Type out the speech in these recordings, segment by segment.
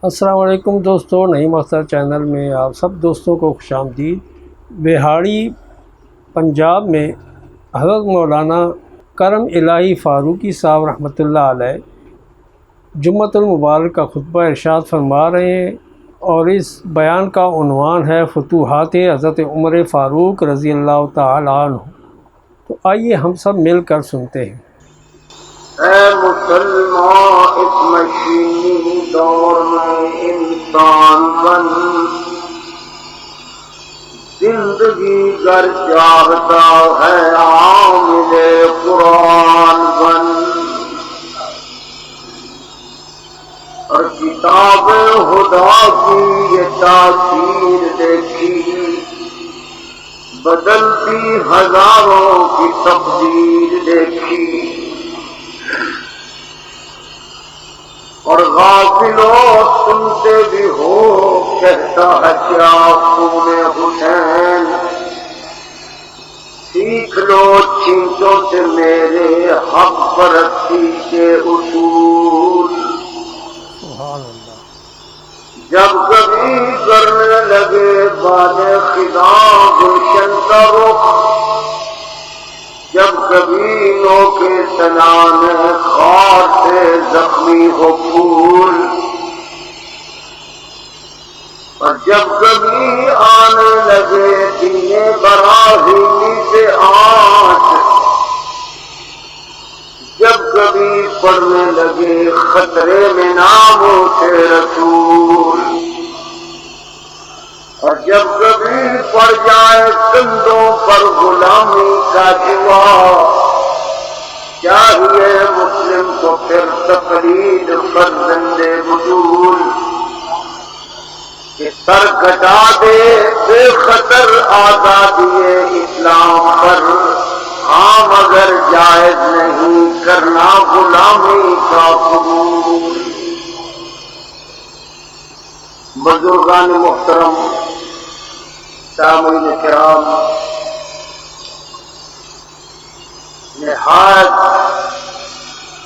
السلام علیکم دوستو، نئی مختار چینل میں آپ سب دوستوں کو خوش آمدید۔ بہاڑی پنجاب میں حضرت مولانا کرم الہی فاروقی صاحب رحمۃ اللہ علیہ جمعۃ المبارک کا خطبہ ارشاد فرما رہے ہیں، اور اس بیان کا عنوان ہے فتوحات حضرت عمر فاروق رضی اللہ تعالی عنہ۔ تو آئیے ہم سب مل کر سنتے ہیں۔ اے مسلمان، اس مشینی دور میں انسان بن، زندگی گر چاہتا ہے عامل قرآن بن، اور کتاب خدا کی یہ تاثیر دیکھی، بدلتی ہزاروں کی تقدیر دیکھی، اور غافلوں سنتے بھی ہو کہتا ہے کیا خون حسین، سیکھ لو چھینٹوں سے میرے حق پرستی کے اصول۔ سبحان اللہ۔ جب کبھی کرنے لگے باد خدا گلشن کا رخ، جب کبھی نو کے سنان خار سے زخمی ہو پھول، اور جب کبھی آنے لگے دینے براہیمی سے آنچ، جب کبھی پڑنے لگے خطرے میں ناموں سے رسول، اور جب کبھی پڑ جائے کندھوں پر غلامی کا جوا، چاہیے مسلم کو پھر تقلید فرزند وجود، کہ سر کٹا دے بے خطر آزادی اسلام پر، ہاں مگر جائز نہیں کرنا غلامی کا قبول۔ بزرگان محترم، سامعین کرام، نہایت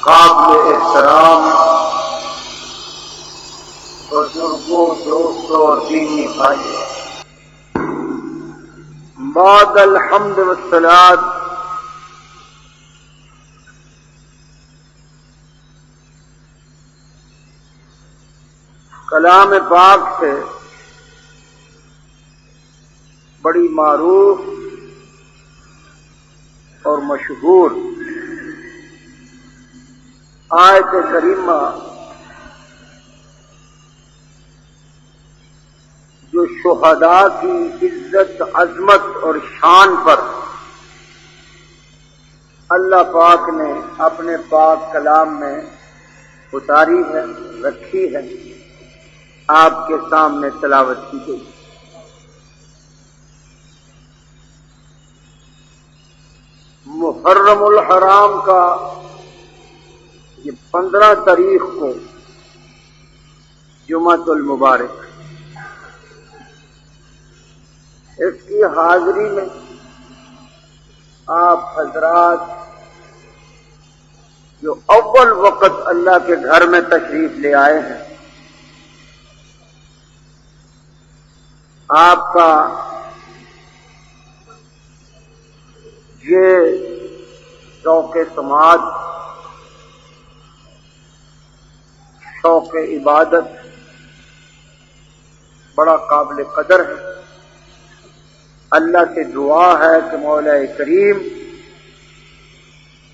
قابل احترام بزرگوں، دوستوں اور دینی بھائیوں، بعد الحمد والصلاۃ، کلام پاک سے بڑی معروف اور مشہور آیت کریمہ جو شہداء کی عزت، عظمت اور شان پر اللہ پاک نے اپنے پاک کلام میں اتاری ہے، رکھی ہے، آپ کے سامنے تلاوت کی گئی۔ محرم الحرام کا یہ 15 تاریخ کو جمعۃ المبارک، اس کی حاضری میں آپ حضرات جو اول وقت اللہ کے گھر میں تشریف لے آئے ہیں، آپ کا یہ شوق سماعت، شوق عبادت بڑا قابل قدر ہے۔ اللہ سے دعا ہے کہ مولا کریم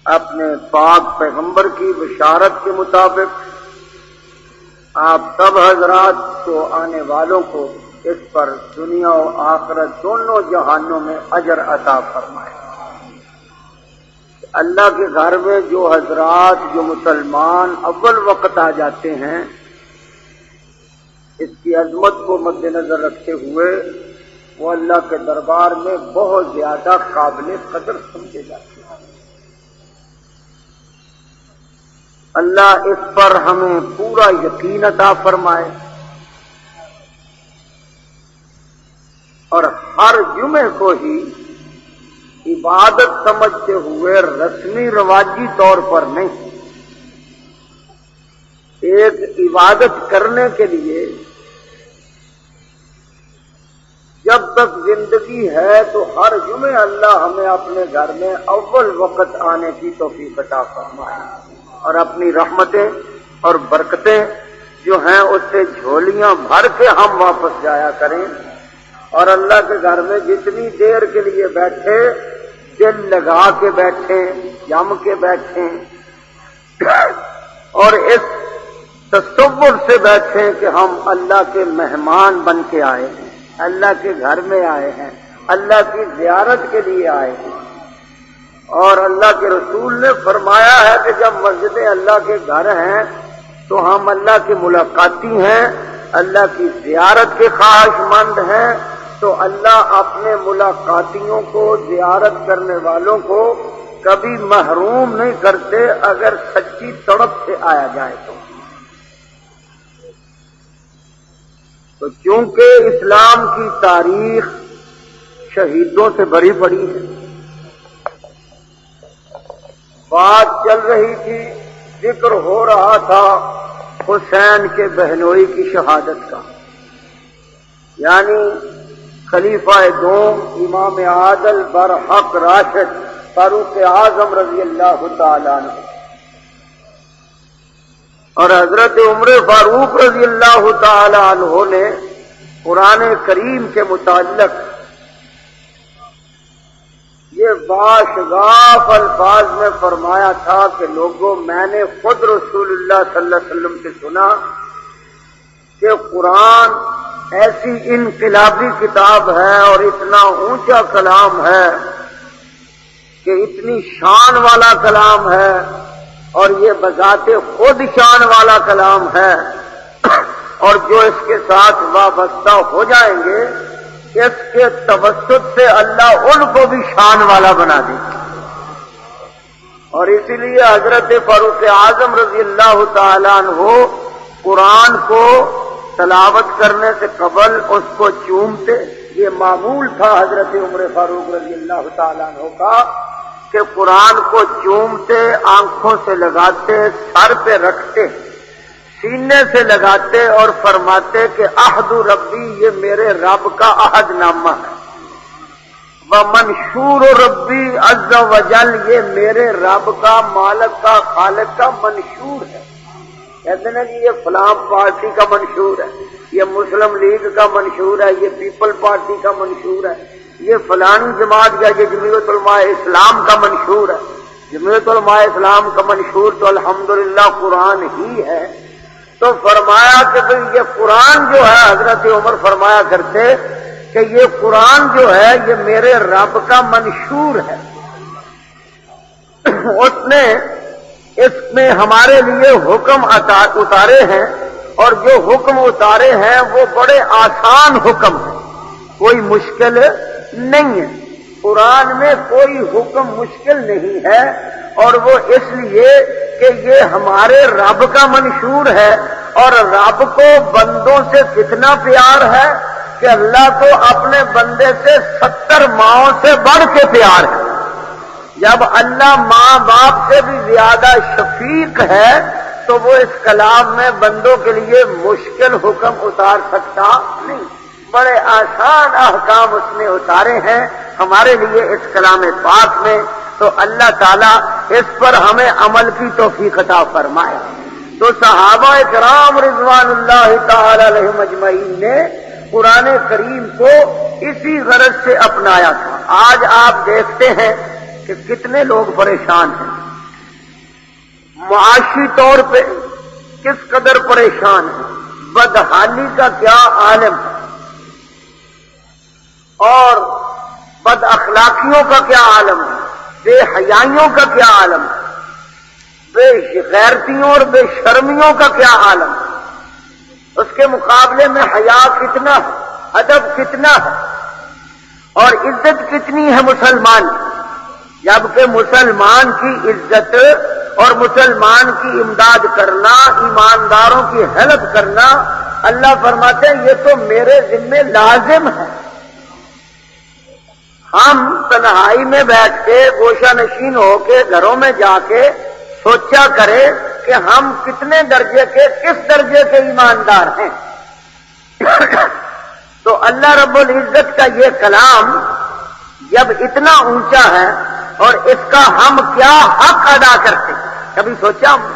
اپنے پاک پیغمبر کی بشارت کے مطابق آپ سب حضرات کو، آنے والوں کو، اس پر دنیا و آخرت دونوں جہانوں میں اجر عطا فرمائے۔ اللہ کے گھر میں جو حضرات، جو مسلمان اول وقت آ جاتے ہیں، اس کی عظمت کو مد نظر رکھتے ہوئے وہ اللہ کے دربار میں بہت زیادہ قابل قدر سمجھے جاتے ہیں۔ اللہ اس پر ہمیں پورا یقین عطا فرمائے، اور ہر جمعے کو ہی عبادت سمجھتے ہوئے رسمی رواجی طور پر نہیں، ایک عبادت کرنے کے لیے جب تک زندگی ہے تو ہر جمعے اللہ ہمیں اپنے گھر میں اول وقت آنے کی توفیق عطا فرمائے اور اپنی رحمتیں اور برکتیں جو ہیں اس سے جھولیاں بھر کے ہم واپس جایا کریں، اور اللہ کے گھر میں جتنی دیر کے لیے بیٹھے دل لگا کے بیٹھیں، جم کے بیٹھیں اور اس تصور سے بیٹھیں کہ ہم اللہ کے مہمان بن کے آئے ہیں، اللہ کے گھر میں آئے ہیں، اللہ کی زیارت کے لیے آئے ہیں۔ اور اللہ کے رسول نے فرمایا ہے کہ جب مسجدیں اللہ کے گھر ہیں تو ہم اللہ کی ملاقاتی ہیں، اللہ کی زیارت کے خواہش مند ہیں، تو اللہ اپنے ملاقاتیوں کو، زیارت کرنے والوں کو کبھی محروم نہیں کرتے اگر سچی تڑپ سے آیا جائے تو چونکہ اسلام کی تاریخ شہیدوں سے بھری پڑی ہے، بات چل رہی تھی، ذکر ہو رہا تھا حسین کے بہنوئی کی شہادت کا، یعنی خلیفہ دوم امام عادل برحق راشد فاروق اعظم رضی اللہ تعالیٰ عنہ اور حضرت عمر فاروق رضی اللہ تعالیٰ عنہ نے قرآن کریم کے متعلق یہ باشگاف الفاظ میں فرمایا تھا کہ لوگوں، میں نے خود رسول اللہ صلی اللہ علیہ وسلم سے سنا کہ قرآن ایسی انقلابی کتاب ہے اور اتنا اونچا کلام ہے کہ اتنی شان والا کلام ہے، اور یہ بذات خود شان والا کلام ہے، اور جو اس کے ساتھ وابستہ ہو جائیں گے اس کے توسط سے اللہ ان کو بھی شان والا بنا دے گا۔ اور اسی لیے حضرت فاروق اعظم رضی اللہ تعالیٰ عنہ قرآن کو تلاوت کرنے سے قبل اس کو چومتے، یہ معمول تھا حضرت عمر فاروق رضی اللہ تعالیٰ عنہ کا کہ قرآن کو چومتے، آنکھوں سے لگاتے، سر پہ رکھتے، سینے سے لگاتے اور فرماتے کہ عہد ربی، یہ میرے رب کا عہد نامہ ہے، ومنشور ربی عز وجل، یہ میرے رب کا، مالک کا، خالق کا منشور ہے۔ کہتے ہیں کہ یہ فلاں پارٹی کا منشور ہے، یہ مسلم لیگ کا منشور ہے، یہ پیپل پارٹی کا منشور ہے، یہ فلانی جماعت کا، یہ جمعیت علماء اسلام کا منشور ہے۔ جمعیت علماء اسلام کا منشور تو الحمدللہ قرآن ہی ہے۔ تو فرمایا کہ یہ قرآن جو ہے، حضرت عمر فرمایا کرتے کہ یہ قرآن جو ہے یہ میرے رب کا منشور ہے، اس نے اس میں ہمارے لیے حکم اتارے ہیں، اور جو حکم اتارے ہیں وہ بڑے آسان حکم ہیں، کوئی مشکل نہیں ہے۔ قرآن میں کوئی حکم مشکل نہیں ہے، اور وہ اس لیے کہ یہ ہمارے رب کا منشور ہے، اور رب کو بندوں سے کتنا پیار ہے کہ اللہ کو اپنے بندے سے 70 ماؤں سے بڑھ کے پیار ہے۔ جب اللہ ماں باپ سے بھی زیادہ شفیق ہے تو وہ اس کلام میں بندوں کے لیے مشکل حکم اتار سکتا نہیں، بڑے آسان احکام اس نے اتارے ہیں ہمارے لیے اس کلام پاک میں۔ تو اللہ تعالیٰ اس پر ہمیں عمل کی توفیق عطا فرمائے۔ تو صحابہ کرام رضوان اللہ تعالی علیہم اجمعین نے قرآن کریم کو اسی غرض سے اپنایا تھا۔ آج آپ دیکھتے ہیں کہ کتنے لوگ پریشان ہیں، معاشی طور پہ کس قدر پریشان ہیں، بدحالی کا کیا عالم ہے، اور بد اخلاقیوں کا کیا عالم ہے، بے حیائیوں کا کیا عالم ہے، بے غیرتیوں اور بے شرمیوں کا کیا عالم ہے۔ اس کے مقابلے میں حیا کتنا ہے، ادب کتنا ہے، اور عزت کتنی ہے مسلمان کی، جبکہ مسلمان کی عزت اور مسلمان کی امداد کرنا، ایمانداروں کی ہیلپ کرنا، اللہ فرماتے ہیں یہ تو میرے ذمہ لازم ہے۔ ہم تنہائی میں بیٹھ کے گوشہ نشین ہو کے گھروں میں جا کے سوچا کرے کہ ہم کتنے درجے کے، کس درجے کے ایماندار ہیں۔ تو اللہ رب العزت کا یہ کلام جب اتنا اونچا ہے اور اس کا ہم کیا حق ادا کرتے ہیں، کبھی سوچا ہم نے؟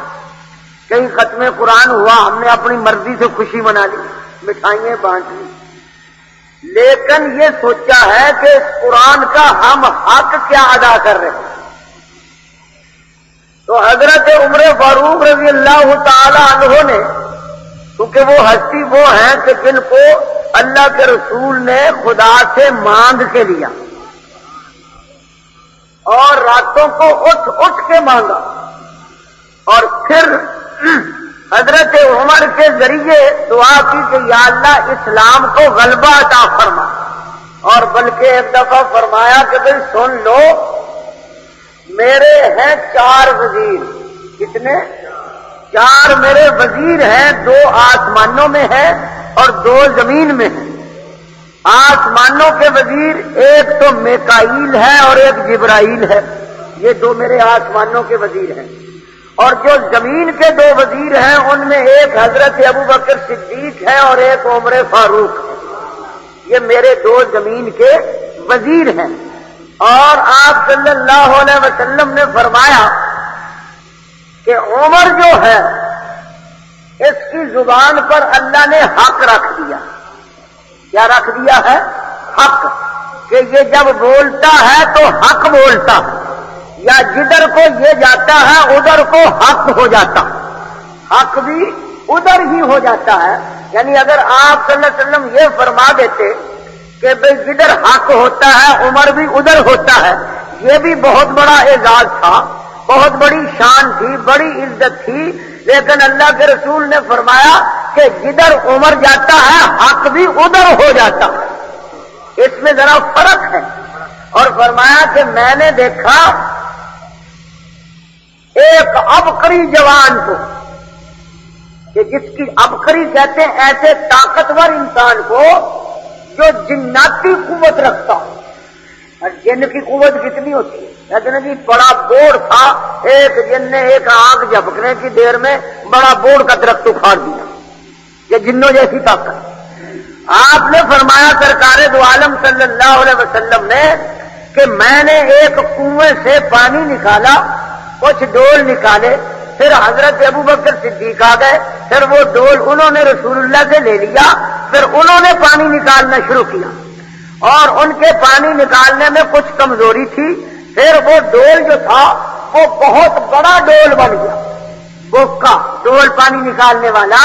کہیں ختم قرآن ہوا، ہم نے اپنی مرضی سے خوشی منا لی، مٹھائیاں بانٹ لی، لیکن یہ سوچا ہے کہ اس قرآن کا ہم حق کیا ادا کر رہے ہیں؟ تو حضرت عمر فاروق رضی اللہ تعالی عنہ نے، کیونکہ وہ ہستی وہ ہیں کہ جن کو اللہ کے رسول نے خدا سے مانگ کے لیا اور راتوں کو اٹھ اٹھ کے مانگا، اور پھر حضرت عمر کے ذریعے دعا کی کہ یا اللہ اسلام کو غلبہ عطا فرما، اور بلکہ ایک دفعہ فرمایا کہ بھئی سن لو، میرے ہیں 4 وزیر۔ کتنے؟ 4 میرے وزیر ہیں، 2 آسمانوں میں ہیں اور 2 زمین میں ہیں۔ آسمانوں کے وزیر ایک تو میکائیل ہے اور ایک جبرائیل ہے، یہ 2 میرے آسمانوں کے وزیر ہیں، اور جو زمین کے 2 وزیر ہیں ان میں ایک حضرت ابوبکر صدیق ہے اور ایک عمر فاروق ہے، یہ میرے 2 زمین کے وزیر ہیں۔ اور آپ صلی اللہ علیہ وسلم نے فرمایا کہ عمر جو ہے اس کی زبان پر اللہ نے حق رکھ دیا۔ کیا رکھ دیا ہے؟ حق، کہ یہ جب بولتا ہے تو حق بولتا ہے، یا جدھر کو یہ جاتا ہے ادھر کو حق ہو جاتا، حق بھی ادھر ہی ہو جاتا ہے۔ یعنی اگر آپ صلی اللہ علیہ وسلم یہ فرما دیتے کہ بھئی جدھر حق ہوتا ہے عمر بھی ادھر ہوتا ہے، یہ بھی بہت بڑا اعزاز تھا، بہت بڑی شان تھی، بڑی عزت تھی، لیکن اللہ کے رسول نے فرمایا کہ جدھر عمر جاتا ہے حق بھی ادھر ہو جاتا ہے، اس میں ذرا فرق ہے۔ اور فرمایا کہ میں نے دیکھا ایک عبقری جوان کو، کہ جس کی عبقری کہتے ہیں ایسے طاقتور انسان کو جو جناتی قوت رکھتا ہو۔ اور جن کی قوت کتنی ہوتی ہے؟ کہتے ہیں جی بڑا بوڑ تھا، ایک جن نے ایک آنکھ جھپکنے کی دیر میں بڑا بوڑ کا درخت اکھاڑ دیا، یہ جنوں جیسی طاقت۔ آپ نے فرمایا سرکار دو عالم صلی اللہ علیہ وسلم نے کہ میں نے ایک کنویں سے پانی نکالا، کچھ ڈول نکالے، پھر حضرت ابوبکر صدیق آ گئے، پھر وہ ڈول انہوں نے رسول اللہ سے لے لیا، پھر انہوں نے پانی نکالنا شروع کیا، اور ان کے پانی نکالنے میں کچھ کمزوری تھی، پھر وہ ڈول جو تھا وہ بہت بڑا ڈول بن گیا، بوکا ڈول پانی نکالنے والا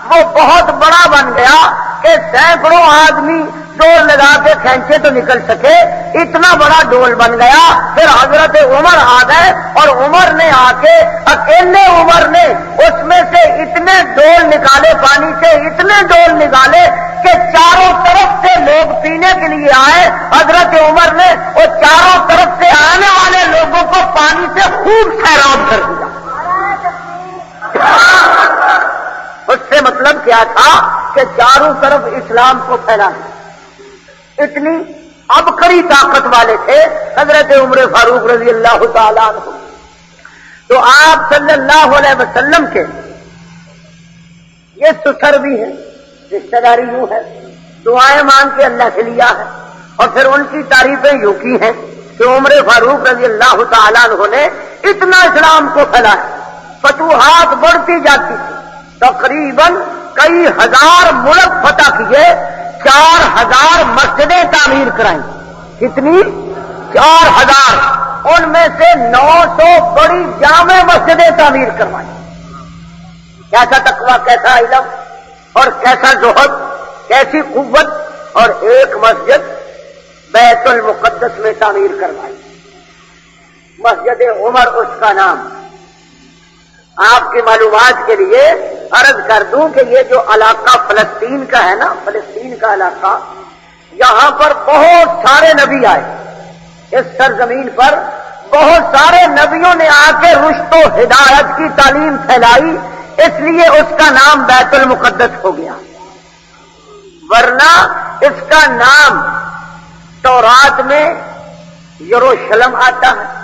وہ بہت بڑا بن گیا کہ سینکڑوں آدمی ڈول لگا کے کھینچے تو نکل سکے، اتنا بڑا ڈول بن گیا۔ پھر حضرت عمر آ گئے اور عمر نے آ کے اکیلے عمر نے اس میں سے اتنے ڈول نکالے، پانی سے اتنے ڈول نکالے کہ چاروں طرف سے لوگ پینے کے لیے آئے۔ حضرت عمر نے وہ چاروں طرف سے آنے والے لوگوں کو پانی سے خوب سیراب کر دیا۔ اس سے مطلب کیا تھا کہ چاروں طرف اسلام کو پھیلانا، اتنی عبقری طاقت والے تھے حضرت عمر فاروق رضی اللہ تعالیٰ عنہ۔ تو آپ صلی اللہ علیہ وسلم کے یہ سسر بھی ہیں، رشتہ داری یوں ہے، دعائیں مانگ کے اللہ سے لیا ہے، اور پھر ان کی تعریفیں یوں کی ہیں کہ عمر فاروق رضی اللہ تعالیٰ عنہ نے اتنا اسلام کو پھیلایا، فتوحات بڑھتی جاتی تھی، تقریباً کئی ہزار ملک فتح کیے، 4000 مسجدیں تعمیر کرائیں۔ کتنی؟ 4000، ان میں سے 900 بڑی جامع مسجدیں تعمیر کروائیں۔ کیسا تقویٰ، کیسا علم اور کیسا زہد، کیسی قوت! اور ایک مسجد بیت المقدس میں تعمیر کروائی، مسجد عمر اس کا نام۔ آپ کی معلومات کے لیے عرض کر دوں کہ یہ جو علاقہ فلسطین کا ہے نا، فلسطین کا علاقہ، یہاں پر بہت سارے نبی آئے، اس سرزمین پر بہت سارے نبیوں نے آ کے رشد و ہدایت کی تعلیم پھیلائی، اس لیے اس کا نام بیت المقدس ہو گیا، ورنہ اس کا نام تورات میں یروشلم آتا ہے،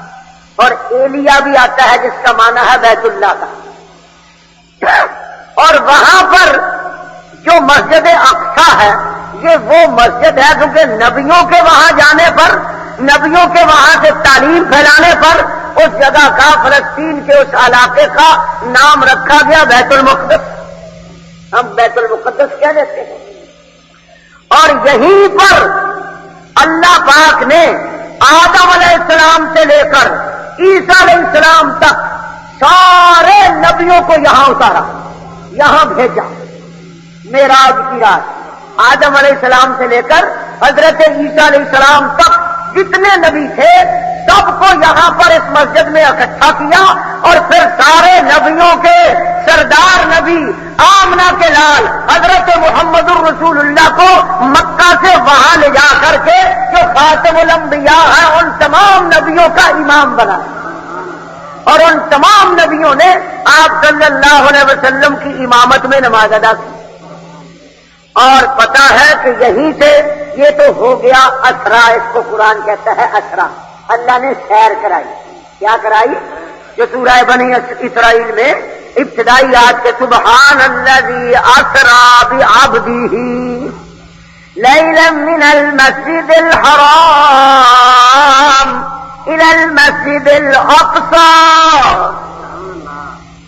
اور ایلیا بھی آتا ہے جس کا معنی ہے بیت اللہ کا، اور وہاں پر جو مسجد اقصی ہے یہ وہ مسجد ہے کیونکہ نبیوں کے وہاں جانے پر، نبیوں کے وہاں سے تعلیم پھیلانے پر اس جگہ کا، فلسطین کے اس علاقے کا نام رکھا گیا بیت المقدس. ہم بیت المقدس کہہ دیتے ہیں. اور یہیں پر اللہ پاک نے آدم علیہ السلام سے لے کر عیسیٰ علیہ السلام تک سارے نبیوں کو یہاں اتارا، یہاں بھیجا. معراج کی رات آدم علیہ السلام سے لے کر حضرت عیسیٰ علیہ السلام تک جتنے نبی تھے سب کو یہاں پر اس مسجد میں اکٹھا کیا، اور پھر سارے نبیوں کے سردار نبی آمنہ کے لال حضرت محمد الرسول اللہ کو مکہ سے وہاں لے جا کر کے جو خاتم الانبیاء ہے ان تمام نبیوں کا امام بنا، اور ان تمام نبیوں نے آپ صلی اللہ علیہ وسلم کی امامت میں نماز ادا کی. اور پتا ہے کہ یہیں سے یہ تو ہو گیا اسرا، اس کو قرآن کہتا ہے اسرا. اللہ نے سیر کرائی. کیا کرائی؟ جو سورہ بنی اسرائیل میں ابتدائی آیت کے سبحان الذی اسرا بعبدہ لیلا من المسجد الحرام الى المسجد الاقصی،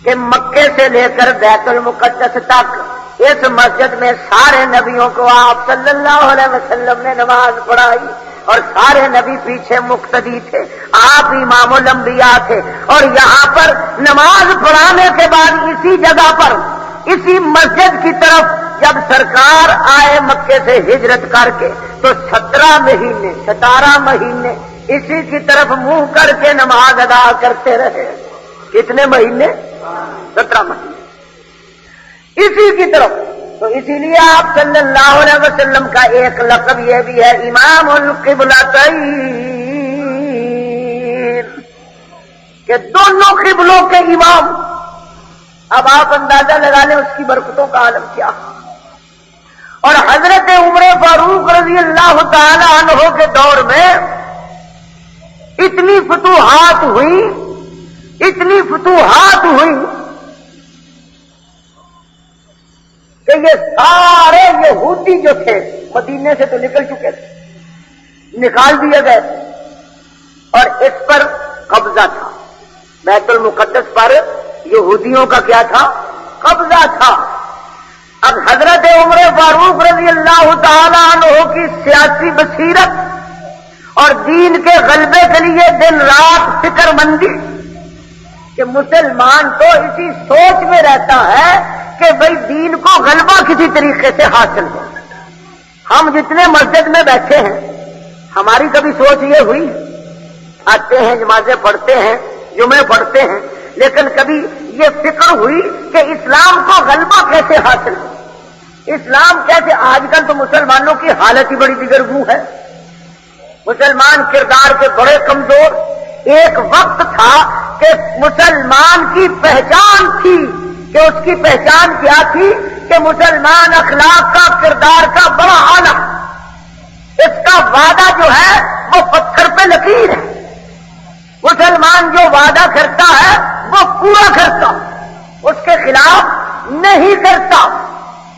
کہ مکے سے لے کر بیت المقدس تک اس مسجد میں سارے نبیوں کو آپ صلی اللہ علیہ وسلم نے نماز پڑھائی، اور سارے نبی پیچھے مقتدی تھے، آپ امام الانبیاء تھے. اور یہاں پر نماز پڑھانے کے بعد اسی جگہ پر، اسی مسجد کی طرف جب سرکار آئے مکے سے ہجرت کر کے تو 17 مہینے اسی کی طرف منہ کر کے نماز ادا کرتے رہے. کتنے مہینے؟ 17 مہینے اسی کی طرف. تو اسی لیے آپ صلی اللہ علیہ وسلم کا ایک لقب یہ بھی ہے امام القبلتین، کہ دونوں قبلوں کے امام. اب آپ اندازہ لگا لیں اس کی برکتوں کا عالم کیا. اور حضرت عمر فاروق رضی اللہ تعالی عنہ کے دور میں اتنی فتوحات ہوئی کہ یہ سارے یہودی جو تھے مدینے سے تو نکل چکے تھے، نکال دیے گئے، اور اس پر قبضہ تھا. بیت المقدس پر یہودیوں کا کیا تھا؟ قبضہ تھا. اب حضرت عمر فاروق رضی اللہ تعالی عنہ کی سیاسی بصیرت اور دین کے غلبے کے لیے دن رات فکر مندی، کہ مسلمان تو اسی سوچ میں رہتا ہے کہ بھئی دین کو غلبہ کسی طریقے سے حاصل ہو. ہم جتنے مسجد میں بیٹھے ہیں ہماری کبھی سوچ یہ ہوئی؟ آتے ہیں، نمازیں پڑھتے ہیں، جمعے پڑھتے ہیں، لیکن کبھی یہ فکر ہوئی کہ اسلام کو غلبہ کیسے حاصل ہو؟ اسلام کیسے؟ آج کل تو مسلمانوں کی حالت ہی بڑی دیگرگوں ہے. مسلمان کردار کے بڑے کمزور. ایک وقت تھا کہ مسلمان کی پہچان تھی، کہ اس کی پہچان کیا تھی؟ کہ مسلمان اخلاق کا، کردار کا بڑا اعلیٰ، اس کا وعدہ جو ہے وہ پتھر پہ لکیر ہے. مسلمان جو وعدہ کرتا ہے وہ پورا کرتا، اس کے خلاف نہیں کرتا.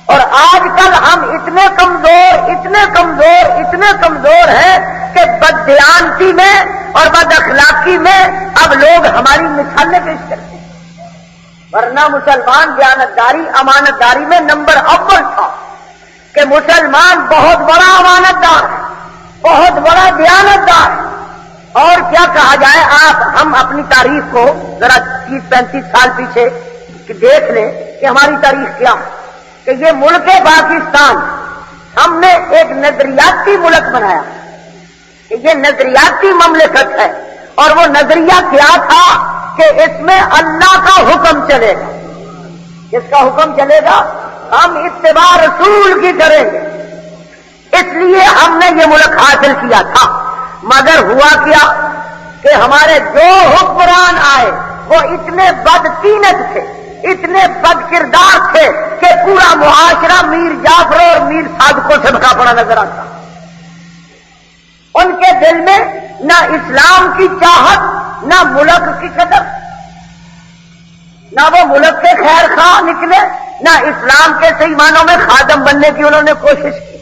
اور آج کل ہم اتنے کمزور ہیں کہ بددیانتی میں اور بد اخلاقی میں اب لوگ ہماری مثالیں پیش کرتے ہیں. ورنہ مسلمان دیانتداری، امانتداری میں نمبر اول تھا، کہ مسلمان بہت بڑا امانتدار ہے، بہت بڑا دیانتدار ہے. اور کیا کہا جائے، ہم اپنی تاریخ کو ذرا 30-35 سال پیچھے دیکھ لیں کہ ہماری تاریخ کیا ہے. کہ یہ ملک پاکستان ہم نے ایک نظریاتی ملک بنایا، کہ یہ نظریاتی مملکت ہے. اور وہ نظریہ کیا تھا؟ کہ اس میں اللہ کا حکم چلے گا. کس کا حکم چلے گا؟ ہم اتباع رسول کی کریں گے. اس لیے ہم نے یہ ملک حاصل کیا تھا. مگر ہوا کیا کہ ہمارے جو حکمران آئے وہ اتنے بدتینت تھے، اتنے بد کردار تھے کہ پورا معاشرہ میر جعفر اور میر صادقوں سے بھرا پڑا نظر آتا. ان کے دل میں نہ اسلام کی چاہت، نہ ملک کی قدر. نہ وہ ملک کے خیر خواہ نکلے، نہ اسلام کے صحیح معنوں میں خادم بننے کی انہوں نے کوشش کی۔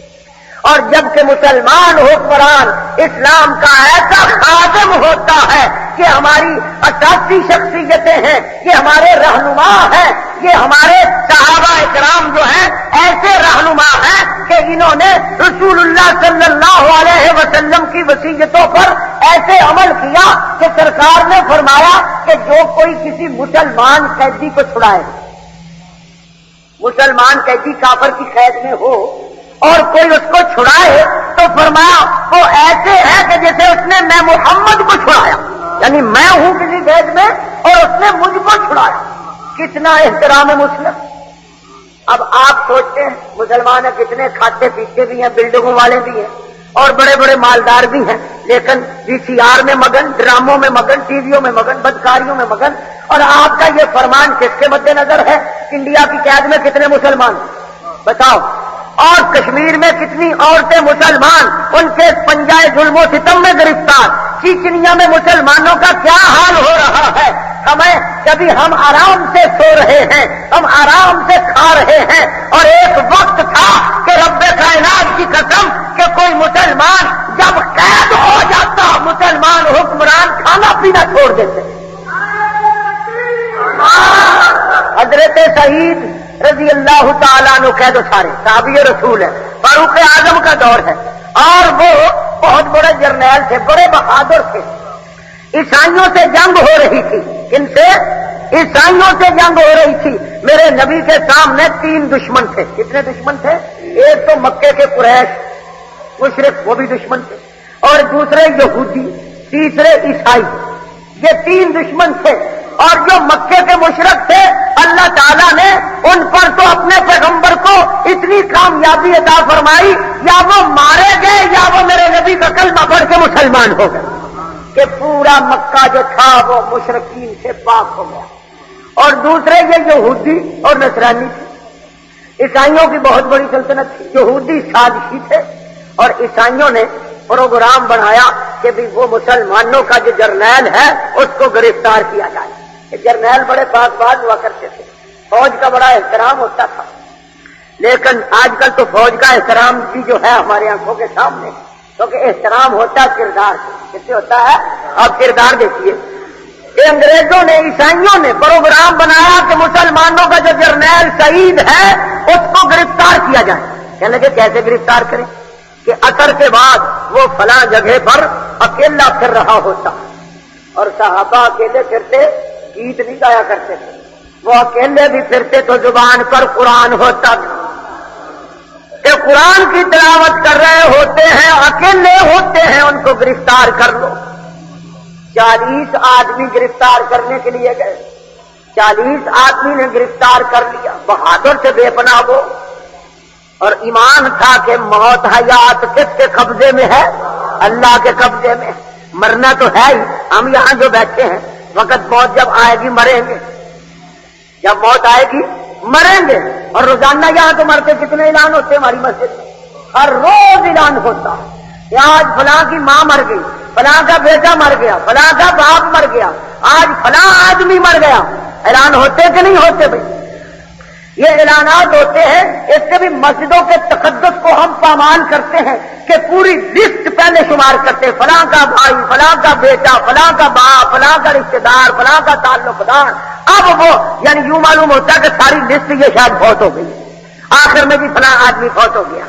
اور جبکہ مسلمان حکمران اسلام کا ایسا خادم ہوتا ہے کہ ہماری اساسی شخصیتیں ہیں، یہ ہمارے رہنما ہیں، یہ ہمارے صحابہ اکرام جو ہیں ایسے رہنما ہیں کہ انہوں نے رسول اللہ صلی اللہ علیہ وسلم کی وصیتوں پر ایسے عمل کیا کہ سرکار نے فرمایا کہ جو کوئی کسی مسلمان قیدی کو چھڑائے، مسلمان قیدی کافر کی قید میں ہو اور کوئی اس کو چھڑائے تو فرمایا وہ ایسے ہے کہ جیسے اس نے میں محمد کو چھڑایا، یعنی میں ہوں کسی قید میں اور اس نے مجھ کو چھڑایا۔ کتنا احترام مسلم۔ اب آپ سوچتے ہیں مسلمان کتنے کھاتے پیتے بھی ہیں، بلڈنگوں والے بھی ہیں اور بڑے بڑے مالدار بھی ہیں، لیکن وی سی آر میں مگن، ڈراموں میں مگن، ٹی ویوں میں مگن، بدکاریوں میں مگن۔ اور آپ کا یہ فرمان کس کے مد نظر ہے؟ انڈیا کی قید میں کتنے مسلمان بتاؤ، اور کشمیر میں کتنی عورتیں مسلمان ان کے پنجائے ظلم و ستم میں گرفتار، چیچنیا میں مسلمانوں کا کیا حال ہو رہا ہے۔ ہمیں کبھی ہم آرام سے سو رہے ہیں، ہم آرام سے کھا رہے ہیں، اور ایک وقت تھا کہ رب کائنات کی قسم کہ کوئی مسلمان جب قید ہو جاتا مسلمان حکمران کھانا پینا چھوڑ دیتے۔ حضرت سعید رضی اللہ تعالیٰ عنہ قید و سارے صحابی رسول ہے، فاروق اعظم کا دور ہے، اور وہ بہت بڑے جرنیل تھے، بڑے بہادر تھے۔ عیسائیوں سے جنگ ہو رہی تھی، کن سے؟ عیسائیوں سے جنگ ہو رہی تھی۔ میرے نبی کے سامنے 3 دشمن تھے۔ کتنے دشمن تھے؟ ایک تو مکے کے قریش مشرک، وہ بھی دشمن تھے، اور دوسرے یہودی، تیسرے عیسائی، یہ 3 دشمن تھے۔ اور جو مکے کے مشرک تھے اللہ تعالیٰ نے ان پر تو اپنے پیغمبر کو اتنی کامیابی عطا فرمائی، یا وہ مارے گئے یا وہ میرے نبی کا کلمہ پڑھ کے مسلمان ہو گئے، کہ پورا مکہ جو تھا وہ مشرکین سے پاک ہو گیا۔ اور دوسرے یہ یہودی اور نصرانی تھے۔ عیسائیوں کی بہت بڑی سلطنت تھی، یہودی سازشی تھے، اور عیسائیوں نے پروگرام بنایا کہ بھی وہ مسلمانوں کا جو جرنیل ہے اس کو گرفتار کیا جائے۔ یہ جرنیل بڑے پاک باز ہوا کرتے تھے، فوج کا بڑا احترام ہوتا تھا، لیکن آج کل تو فوج کا احترام بھی جو ہے ہماری آنکھوں کے سامنے، کیونکہ احترام ہوتا ہے کردار سے۔ کس سے ہوتا ہے؟ آپ کردار دیکھیے۔ یہ انگریزوں نے، عیسائیوں نے پروگرام بنایا کہ مسلمانوں کا جو جرنیل سعید ہے اس کو گرفتار کیا جائے۔ کہنے لگے کیسے گرفتار کریں؟ کہ عصر کے بعد وہ فلاں جگہ پر اکیلا پھر رہا ہوتا، اور صحابہ اکیلے پھرتے گیت نہیں گایا کرتے تھے، وہ اکیلے بھی پھرتے تو زبان پر قرآن ہوتا تھا کہ قرآن کی تلاوت کر رہے ہوتے ہیں، اکیلے ہوتے ہیں، ان کو گرفتار کر لو۔ 40 آدمی گرفتار کرنے کے لیے گئے، 40 آدمی نے گرفتار کر لیا، بہادر سے بے پناہ وہ، اور ایمان تھا کہ موت حیات کس کے قبضے میں ہے؟ اللہ کے قبضے میں۔ مرنا تو ہے ہی، ہم یہاں جو بیٹھے ہیں وقت موت جب آئے گی مریں گے، جب موت آئے گی مریں گے۔ اور روزانہ یہاں تو مرتے کتنے اعلان ہوتے ہیں ہماری مسجد میں، ہر روز اعلان ہوتا ہے کہ آج فلاں کی ماں مر گئی، فلاں کا بیٹا مر گیا، فلاں کا باپ مر گیا، آج فلاں آدمی مر گیا۔ اعلان ہوتے کہ نہیں ہوتے بھائی؟ یہ اعلانات ہوتے ہیں، اس سے بھی مسجدوں کے تقدس کو ہم پامال کرتے ہیں کہ پوری لسٹ پہلے شمار کرتے ہیں، فلاں کا بھائی، فلاں کا بیٹا، فلاں کا باپ، فلاں کا رشتہ دار، فلاں کا تعلق دار۔ اب وہ یعنی یوں معلوم ہوتا ہے کہ ساری لسٹ یہ شاید فوت ہو گئی، آخر میں بھی فلاں آدمی فوت ہو گیا۔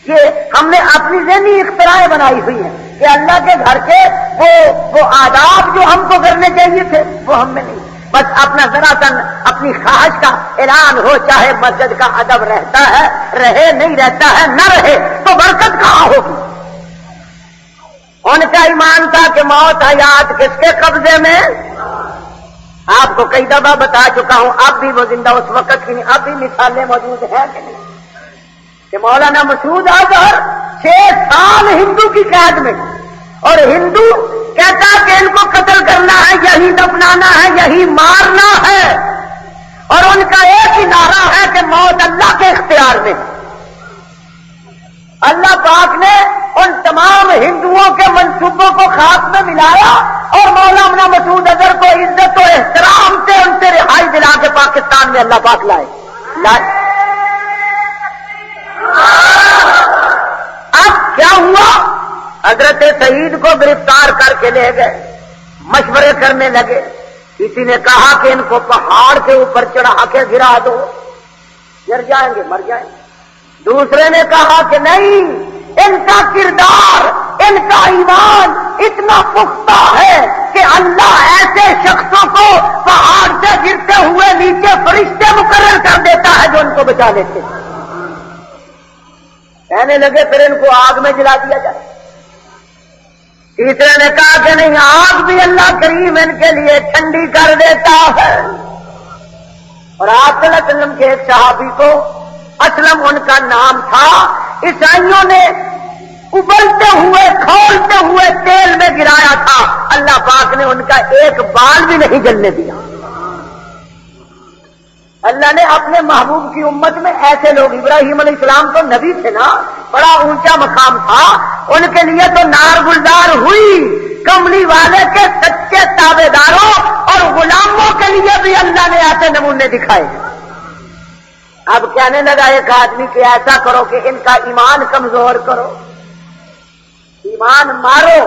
یہ ہم نے اپنی ذہنی اختراعیں بنائی ہوئی ہیں کہ اللہ کے گھر کے وہ آداب جو ہم کو کرنے چاہیے تھے وہ ہم میں نہیں، بس اپنا ذرا سا اپنی خواہش کا اعلان ہو، چاہے مسجد کا ادب رہتا ہے رہے، نہیں رہتا ہے نہ رہے، تو برکت کہاں ہوگی؟ ان کا ایمان تھا کہ موت حیات کس کے قبضے میں؟ آپ کو کئی دفعہ بتا چکا ہوں، اب بھی وہ زندہ اس وقت کی نہیں، اب بھی مثالیں موجود ہیں کہ نہیں، کہ مولانا مسعود اظہر 6 سال ہندو کی قید میں، اور ہندو کہتا کہ ان کو قتل کرنا ہے، یہی دفنانا ہے، یہی مارنا ہے، اور ان کا ایک ہی نعرہ ہے کہ موت اللہ کے اختیار میں۔ اللہ پاک نے ان تمام ہندوؤں کے منصوبوں کو خاک میں ملایا اور مولانا مسعود اظہر کو عزت و احترام سے ان سے رہائی دلا کے پاکستان میں اللہ پاک لائے. اب کیا ہوا؟ حضرت سعید کو گرفتار کر کے لے گئے، مشورے کرنے لگے. کسی نے کہا کہ ان کو پہاڑ کے اوپر چڑھا کے گرا دو، گر جائیں گے، مر جائیں گے. دوسرے نے کہا کہ نہیں، ان کا کردار، ان کا ایمان اتنا پختہ ہے کہ اللہ ایسے شخصوں کو پہاڑ سے گرتے ہوئے نیچے فرشتے مقرر کر دیتا ہے جو ان کو بچا لیتے ہیں. کہنے لگے پھر ان کو آگ میں جلا دیا جائے. تیسرے نے کہا کہ نہیں، آگ بھی اللہ کریم ان کے لیے ٹھنڈی کر دیتا ہے. اور آپ صلی اللہ علیہ وسلم کے ایک صحابی کو، اسلم ان کا نام تھا، عیسائیوں نے ابلتے ہوئے کھولتے ہوئے تیل میں گرایا تھا، اللہ پاک نے ان کا ایک بال بھی نہیں جلنے دیا. اللہ نے اپنے محبوب کی امت میں ایسے لوگ، ابراہیم علیہ السلام تو نبی تھے نا، بڑا اونچا مقام تھا، ان کے لیے تو نار گلزار ہوئی. کملی والے کے سچے تابع داروں اور غلاموں کے لیے بھی اللہ نے ایسے نمونے دکھائے. اب کہنے لگا ایک آدمی کہ ایسا کرو کہ ان کا ایمان کمزور کرو، ایمان مارو.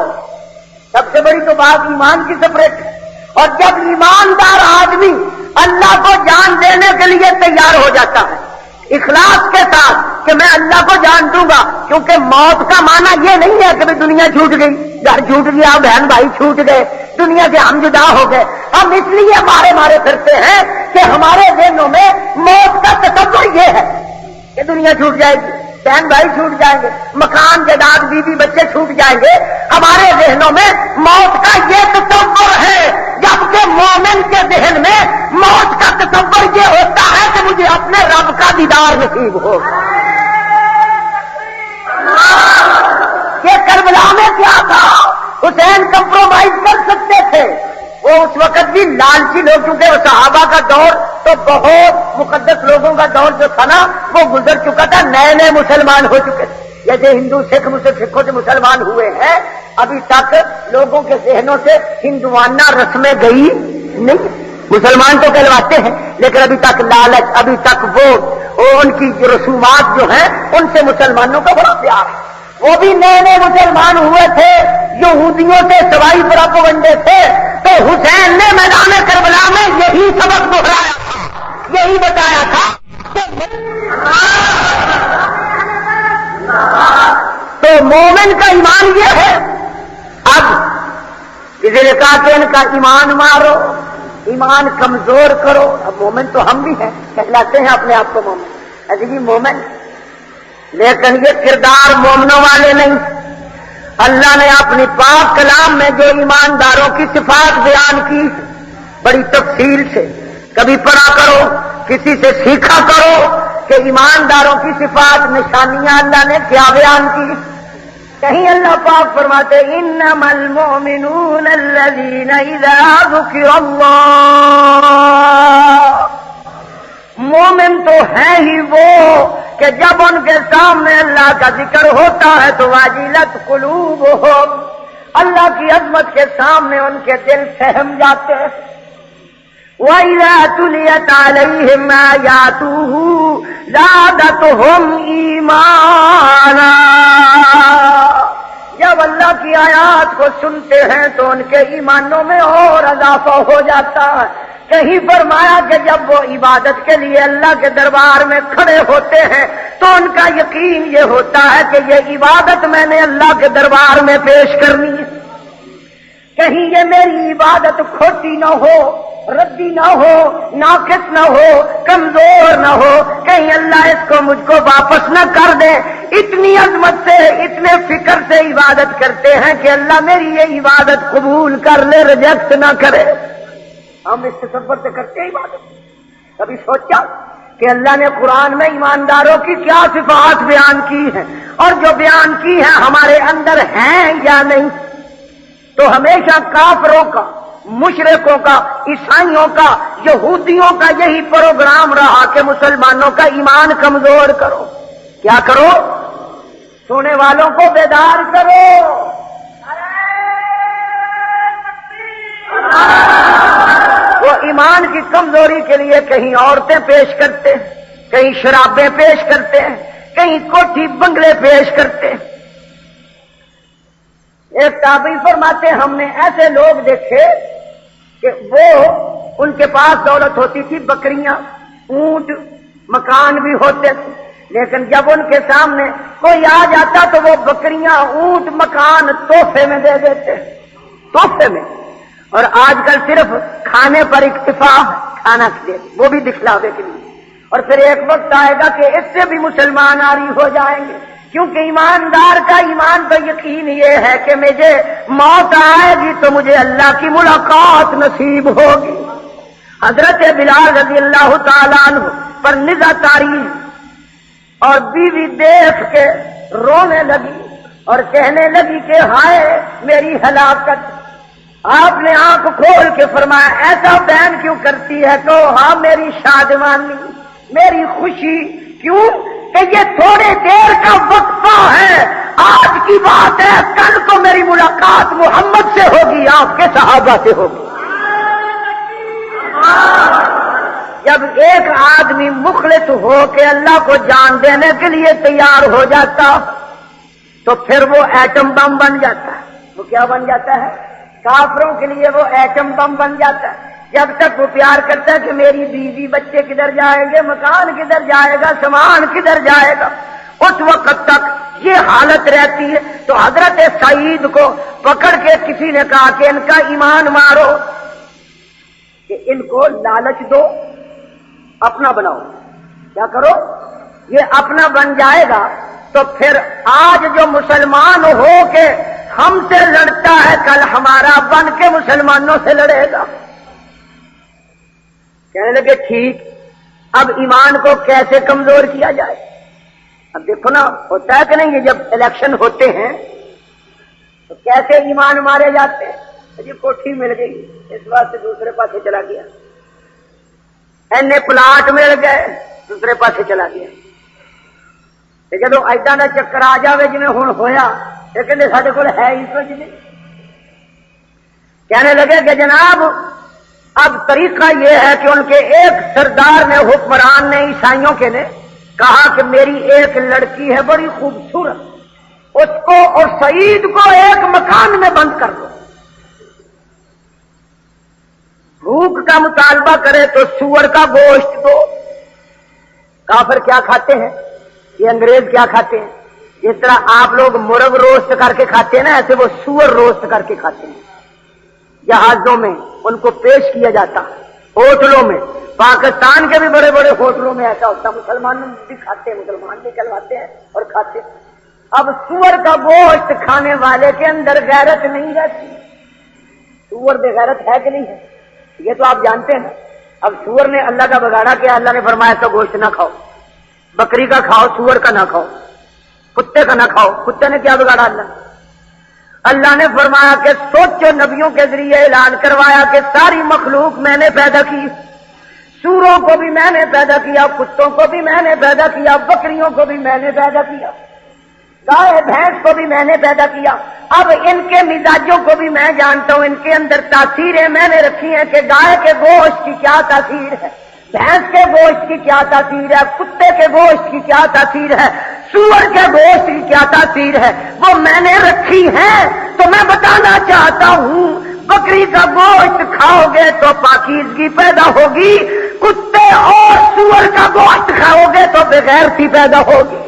سب سے بڑی تو بات ایمان کی سپریٹ ہے. اور جب ایماندار آدمی اللہ کو جان دینے کے لیے تیار ہو جاتا ہے اخلاص کے ساتھ کہ میں اللہ کو جان دوں گا، کیونکہ موت کا معنی یہ نہیں ہے کہ دنیا چھوٹ گئی، گھر چھوٹ گیا، بہن بھائی چھوٹ گئے، دنیا سے ہم جدا ہو گئے. ہم اس لیے مارے پھرتے ہیں کہ ہمارے ذہنوں میں موت کا تصور یہ ہے کہ دنیا چھوٹ جائے گی، بہن بھائی چھوٹ جائیں گے، مکان جائیداد بیوی بچے چھوٹ جائیں گے. ہمارے ذہنوں میں موت کا یہ تصور ہے، جبکہ مومن کے ذہن میں موت کا تصور یہ ہوتا ہے کہ مجھے اپنے رب کا دیدار نصیب ہو. یہ کربلا میں کیا تھا؟ حسین کمپرومائز کر سکتے تھے. وہ اس وقت بھی لالچی لوگ، کیونکہ وہ صحابہ کا دور تو بہت مقدس لوگوں کا دور جو تھا نا وہ گزر چکا تھا، نئے مسلمان ہو چکے تھے. جیسے ہندو سکھوں سے مسلمان ہوئے ہیں، ابھی تک لوگوں کے ذہنوں سے ہندوانہ رسمیں گئی نہیں. مسلمان تو کہلواتے ہیں لیکن ابھی تک لالچ، ابھی تک وہ ان کی جو رسومات جو ہیں ان سے مسلمانوں کا بڑا پیار ہے. وہ بھی نئے مسلمان ہوئے تھے، یہودیوں سے سوائی پراپگنڈے تھے. تو حسین نے میدان کربلا میں یہی سبق دہرایا تھا، یہی بتایا تھا. تو مومن کا ایمان یہ ہے. اب کسی نے کہا کہ ان کا ایمان مارو، ایمان کمزور کرو. اب مومن تو ہم بھی ہیں، کہلاتے ہیں اپنے آپ کو مومن. ایسے جی مومن، لیکن یہ کردار مومنوں والے نہیں. اللہ نے اپنی پاک کلام میں جو ایمانداروں کی صفات بیان کی بڑی تفصیل سے، کبھی پڑھا کرو، کسی سے سیکھا کرو کہ ایمانداروں کی صفات، نشانیاں اللہ نے کیا بیان کی. کہیں اللہ پاک فرماتے انما المؤمنون الذین اذا ذکر اللہ. مومن تو ہے ہی وہ کہ جب ان کے سامنے اللہ کا ذکر ہوتا ہے تو واجلت قلوبہم، اللہ کی عظمت کے سامنے ان کے دل سہم جاتے ہیں. وَإِذَا تُلِيَتْ عَلَيْهِمْ آيَاتُهُ زَادَتْهُمْ ایمانا. جب اللہ کی آیات کو سنتے ہیں تو ان کے ایمانوں میں اور اضافہ ہو جاتا ہے. کہیں فرمایا کہ جب وہ عبادت کے لیے اللہ کے دربار میں کھڑے ہوتے ہیں تو ان کا یقین یہ ہوتا ہے کہ یہ عبادت میں نے اللہ کے دربار میں پیش کرنی ہے. کہیں یہ میری عبادت کھوٹی نہ ہو، ردی نہ ہو، ناقص نہ ہو، کمزور نہ ہو، کہیں اللہ اس کو مجھ کو واپس نہ کر دے. اتنی عظمت سے، اتنے فکر سے عبادت کرتے ہیں کہ اللہ میری یہ عبادت قبول کر لے، ریجیکٹ نہ کرے. ہم اس تصور سے کرتے ہیں عبادت. کبھی سوچا کہ اللہ نے قرآن میں ایمانداروں کی کیا صفات بیان کی ہیں اور جو بیان کی ہیں ہمارے اندر ہیں یا نہیں؟ تو ہمیشہ کافروں کا، مشرکوں کا، عیسائیوں کا، یہودیوں کا یہی پروگرام رہا کہ مسلمانوں کا ایمان کمزور کرو. کیا کرو؟ سونے والوں کو بیدار کرو. ایمان کی کمزوری کے لیے کہیں عورتیں پیش کرتے ہیں، کہیں شرابیں پیش کرتے ہیں، کہیں کوٹھی بنگلے پیش کرتے ہیں۔ ایک تابعی فرماتے ہم نے ایسے لوگ دیکھے کہ وہ ان کے پاس دولت ہوتی تھی، بکریاں، اونٹ، مکان بھی ہوتے تھے، لیکن جب ان کے سامنے کوئی آ جاتا تو وہ بکریاں، اونٹ، مکان تحفے میں دے دیتے، تحفے میں۔ اور آج کل صرف کھانے پر اکتفا، کھانا دے وہ بھی دکھلاوے کے لیے، اور پھر ایک وقت آئے گا کہ اس سے بھی مسلمان عاری ہو جائیں گے، کیونکہ ایماندار کا ایمان تو یقین یہ ہے کہ مجھے موت آئے گی تو مجھے اللہ کی ملاقات نصیب ہوگی۔ حضرت بلال رضی اللہ تعالیٰ عنہ پر نزا تاری اور بیوی دیکھ کے رونے لگی اور کہنے لگی کہ ہائے میری ہلاکت۔ آپ نے آنکھ کھول کے فرمایا ایسا بہن کیوں کرتی ہے؟ تو ہاں میری شادمانی، میری خوشی، کیوں کہ یہ تھوڑے دیر کا وقفہ ہے، آج کی بات ہے، کل کو میری ملاقات محمد سے ہوگی، آپ کے صحابہ سے ہوگی۔ جب ایک آدمی مخلص ہو کے اللہ کو جان دینے کے لیے تیار ہو جاتا تو پھر وہ ایٹم بم بن جاتا ہے۔ وہ کیا بن جاتا ہے؟ کافروں کے لیے وہ ایٹم بم بن جاتا ہے۔ جب تک وہ پیار کرتا ہے کہ میری بیوی بچے کدھر جائیں گے، مکان کدھر جائے گا، سامان کدھر جائے گا، اس وقت تک یہ حالت رہتی ہے۔ تو حضرت سعید کو پکڑ کے کسی نے کہا کہ ان کا ایمان مارو، کہ ان کو لالچ دو، اپنا بناؤ۔ کیا کرو؟ یہ اپنا بن جائے گا تو پھر آج جو مسلمان ہو کے ہم سے لڑتا ہے کل ہمارا بن کے مسلمانوں سے لڑے گا۔ کہنے لگے ٹھیک، اب ایمان کو کیسے کمزور کیا جائے؟ اب دیکھو نا، ہوتا ہے کہ نہیں، یہ جب الیکشن ہوتے ہیں تو کیسے ایمان مارے جاتے ہیں۔ یہ کوٹھی مل گئی، اس بات سے دوسرے پاسے چلا گیا، اینے پلاٹ مل گئے، دوسرے پاسے چلا گیا۔ جدو ایدا کا چکر آ جائے جی ہوں ہوا، لیکن سارے کو ہے ہی کچھ نہیں۔ کہنے لگے کہ جناب اب طریقہ یہ ہے کہ ان کے ایک سردار نے، حکمران نے، عیسائیوں کے نے کہا کہ میری ایک لڑکی ہے بڑی خوبصورت، اس کو اور سعید کو ایک مکان میں بند کر دو، بھوک کا مطالبہ کرے تو سور کا گوشت دو۔ کافر کیا کھاتے ہیں؟ یہ انگریز کیا کھاتے ہیں؟ جس طرح آپ لوگ مرغ روسٹ کر کے کھاتے ہیں نا، ایسے وہ سور روسٹ کر کے کھاتے ہیں۔ جہازوں میں ان کو پیش کیا جاتا، ہوٹلوں میں، پاکستان کے بھی بڑے بڑے ہوٹلوں میں ایسا ہوتا، مسلمان بھی کھاتے ہیں، مسلمان بھی چلواتے ہیں اور کھاتے ہیں۔ اب سور کا گوشت کھانے والے کے اندر غیرت نہیں رہتی۔ سور بے غیرت ہے کہ نہیں ہے؟ یہ تو آپ جانتے ہیں نا۔ اب سور نے اللہ کا بگاڑا کیا، اللہ نے فرمایا تو گوشت نہ کھاؤ، بکری کا کھاؤ، سور کا نہ کھاؤ، کتے کا نہ کھاؤ۔ کتے نے کیا بگاڑا؟ اللہ نے فرمایا کہ سوچو، نبیوں کے ذریعے اعلان کروایا کہ ساری مخلوق میں نے پیدا کی، سوروں کو بھی میں نے پیدا کیا، کتوں کو بھی میں نے پیدا کیا، بکریوں کو بھی میں نے پیدا کیا، گائے بھینس کو بھی میں نے پیدا کیا۔ اب ان کے مزاجوں کو بھی میں جانتا ہوں، ان کے اندر تاثیریں میں نے رکھی ہیں کہ گائے کے گوشت کی کیا تاثیر ہے، بھینس کے گوشت کی کیا تاثیر ہے، کتے کے گوشت کی کیا تاثیر ہے، سور کے گوشت کی کیا تاثیر ہے، وہ میں نے رکھی ہے۔ تو میں بتانا چاہتا ہوں، بکری کا گوشت کھاؤ گے تو پاکیزگی پیدا ہوگی، کتے اور سور کا گوشت کھاؤ گے تو بغیرتی پیدا ہوگی،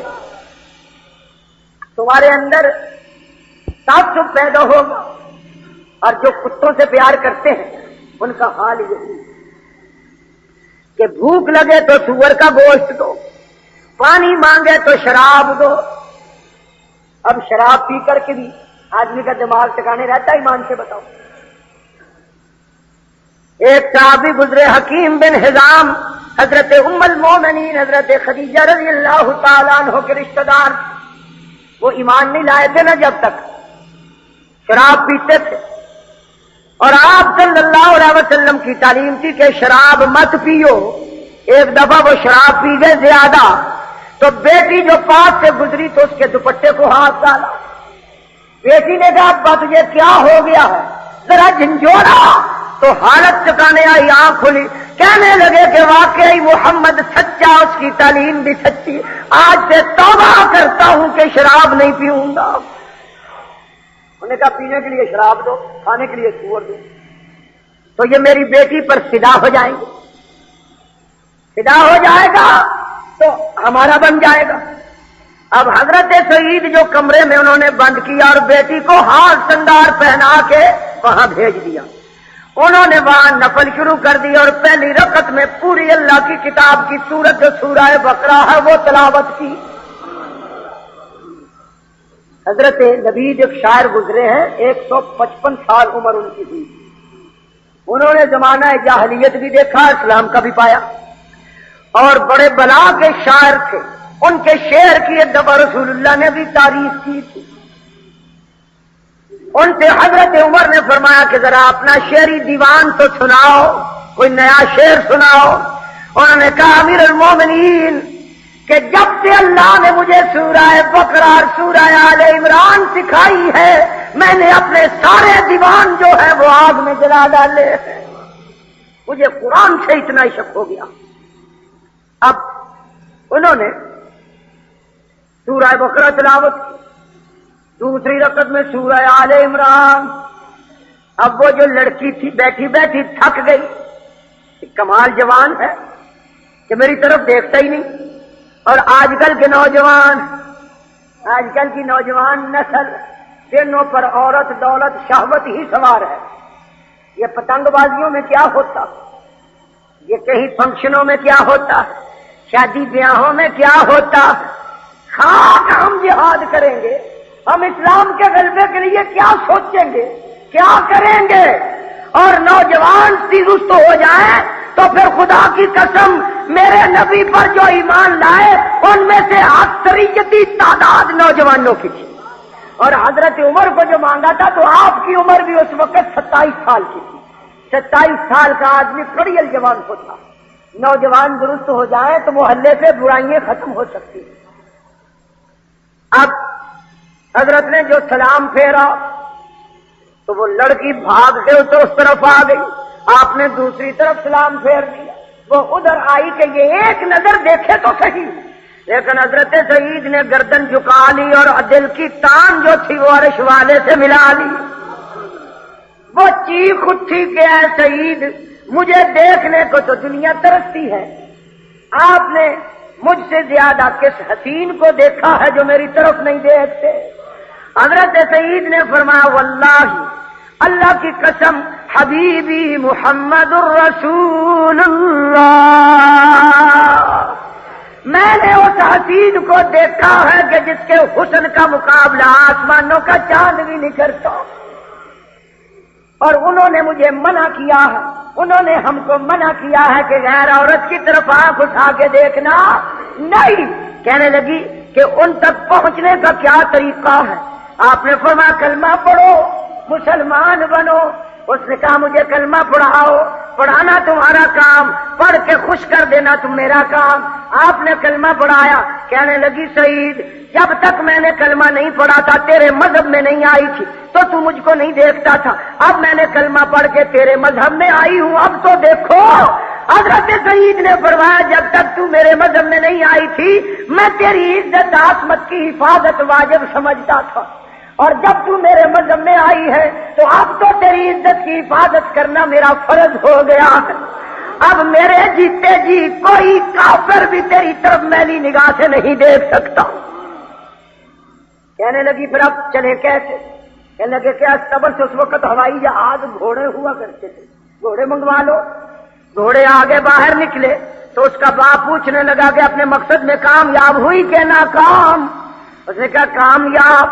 تمہارے اندر تعصب پیدا ہوگا۔ اور جو کتوں سے پیار کرتے ہیں ان کا حال یہی کہ بھوک لگے تو سور کا گوشت دو، پانی مانگے تو شراب دو۔ اب شراب پی کر کے بھی آدمی کا دماغ ٹھکانے رہتا ہے؟ ایمان سے بتاؤ۔ ایک صحابی گزرے، حکیم بن حزام، حضرت ام المومنین حضرت خدیجہ رضی اللہ تعالیٰ عنہ کے رشتہ دار، وہ ایمان نہیں لائے تھے نا جب تک، شراب پیتے تھے، اور آپ صلی اللہ علیہ وسلم کی تعلیم تھی کہ شراب مت پیو۔ ایک دفعہ وہ شراب پی گئے زیادہ، تو بیٹی جو پاس سے گزری تو اس کے دوپٹے کو ہاتھ ڈالا۔ بیٹی نے کہا ابا تجھے کیا ہو گیا ہے؟ ذرا جھنجھوڑا۔ تو حالت ٹکانے آئی، آنکھ کھلی، کہنے لگے کہ واقعی محمد سچا، اس کی تعلیم بھی سچی، آج سے توبہ کرتا ہوں کہ شراب نہیں پیوں گا۔ انہوں نے کہا پینے کے لیے شراب دو، کھانے کے لیے سور دو، تو یہ میری بیٹی پر فدا ہو جائیں گے، فدا ہو جائے گا تو ہمارا بن جائے گا۔ اب حضرت سعید جو کمرے میں انہوں نے بند کیا اور بیٹی کو ہاتھ سنگار پہنا کے وہاں بھیج دیا، انہوں نے وہاں نفل شروع کر دی اور پہلی رکعت میں پوری اللہ کی کتاب کی سورت جو سورہ بقرہ ہے وہ تلاوت کی۔ حضرت نبید ایک شاعر گزرے ہیں، 155 سال عمر ان کی ہوئی، انہوں نے زمانہ جاہلیت بھی دیکھا، اسلام کا بھی پایا، اور بڑے بلا کے شاعر تھے، ان کے شعر کی ایک دفعہ رسول اللہ نے بھی تعریف کی تھی۔ ان سے حضرت عمر نے فرمایا کہ ذرا اپنا شعری دیوان تو سناؤ، کوئی نیا شعر سناؤ۔ انہوں نے کہا امیر المومنین کہ جب سے اللہ نے مجھے سورہ بقرہ اور سورہ آل عمران سکھائی ہے، میں نے اپنے سارے دیوان جو ہے وہ آگ میں جلا ڈالے ہیں، مجھے قرآن سے اتنا ہی شک ہو گیا۔ اب انہوں نے سورہ بقرہ تلاوت کی، دوسری رکعت میں سورہ آل عمران۔ اب وہ جو لڑکی تھی بیٹھی بیٹھی تھک گئی، کمال جوان ہے کہ میری طرف دیکھتا ہی نہیں، اور آج کل کے نوجوان، آج کل کی نوجوان نسل دنوں پر عورت دولت شہوت ہی سوار ہے۔ یہ پتنگ بازیوں میں کیا ہوتا، یہ کہیں فنکشنوں میں کیا ہوتا، شادی بیاہوں میں کیا ہوتا، خاک ہم جہاد کریں گے، ہم اسلام کے غلبے کے لیے کیا سوچیں گے، کیا کریں گے، اور نوجوان سی رست ہو جائیں تو پھر خدا کی قسم میرے نبی پر جو ایمان لائے ان میں سے اکثریتی تعداد نوجوانوں کی تھی، اور حضرت عمر کو جو مانگا تھا تو آپ کی عمر بھی اس وقت 27 سال کی تھی۔ 27 سال کا آدمی کڑیل جوان ہوتا، نوجوان درست ہو جائے تو محلے سے برائیاں ختم ہو سکتی۔ اب حضرت نے جو سلام پھیرا تو وہ لڑکی بھاگ کے اس طرف آ گئی، آپ نے دوسری طرف سلام پھیر دیا، وہ ادھر آئی کہ یہ ایک نظر دیکھے تو صحیح، لیکن حضرت سعید نے گردن جھکا لی اور دل کی تان جو تھی وہ عرش والے سے ملا لی۔ وہ چیخ اٹھی کہ اے سعید، مجھے دیکھنے کو تو دنیا ترستی ہے، آپ نے مجھ سے زیادہ کس حسین کو دیکھا ہے جو میری طرف نہیں دیکھتے؟ حضرت سعید نے فرمایا واللہ، اللہ کی قسم، حبیبی محمد الرسول اللہ، میں نے اس حسین کو دیکھا ہے کہ جس کے حسن کا مقابلہ آسمانوں کا چاند بھی نہیں کرتا، اور انہوں نے مجھے منع کیا ہے، انہوں نے ہم کو منع کیا ہے کہ غیر عورت کی طرف آنکھ اٹھا کے دیکھنا نہیں۔ کہنے لگی کہ ان تک پہنچنے کا کیا طریقہ ہے؟ آپ نے فرمایا کلمہ پڑھو، مسلمان بنو۔ اس نے کہا مجھے کلمہ پڑھاؤ، پڑھانا تمہارا کام، پڑھ کے خوش کر دینا تم میرا کام۔ آپ نے کلمہ پڑھایا۔ کہنے لگی سعید، جب تک میں نے کلمہ نہیں پڑھا تھا، تیرے مذہب میں نہیں آئی تھی تو تو مجھ کو نہیں دیکھتا تھا، اب میں نے کلمہ پڑھ کے تیرے مذہب میں آئی ہوں، اب تو دیکھو۔ حضرت سعید نے فرمایا جب تک تو میرے مذہب میں نہیں آئی تھی میں تیری عزت عصمت کی حفاظت واجب سمجھتا تھا، اور جب تو میرے مذہب میں آئی ہے تو اب تو تیری عزت کی حفاظت کرنا میرا فرض ہو گیا ہے۔ اب میرے جیتے جی کوئی کافر بھی تیری طرف میلی نگاہ سے نہیں دیکھ سکتا۔ کہنے لگی پھر اب چلے کیسے؟ کہنے لگے کیا صبر سے اس وقت ہوائی جہاز گھوڑے ہوا کرتے تھے، گھوڑے منگوا لو۔ گھوڑے آگے باہر نکلے تو اس کا باپ پوچھنے لگا کہ اپنے مقصد میں کامیاب ہوئی کہ ناکام؟ اس نے کہا کامیاب۔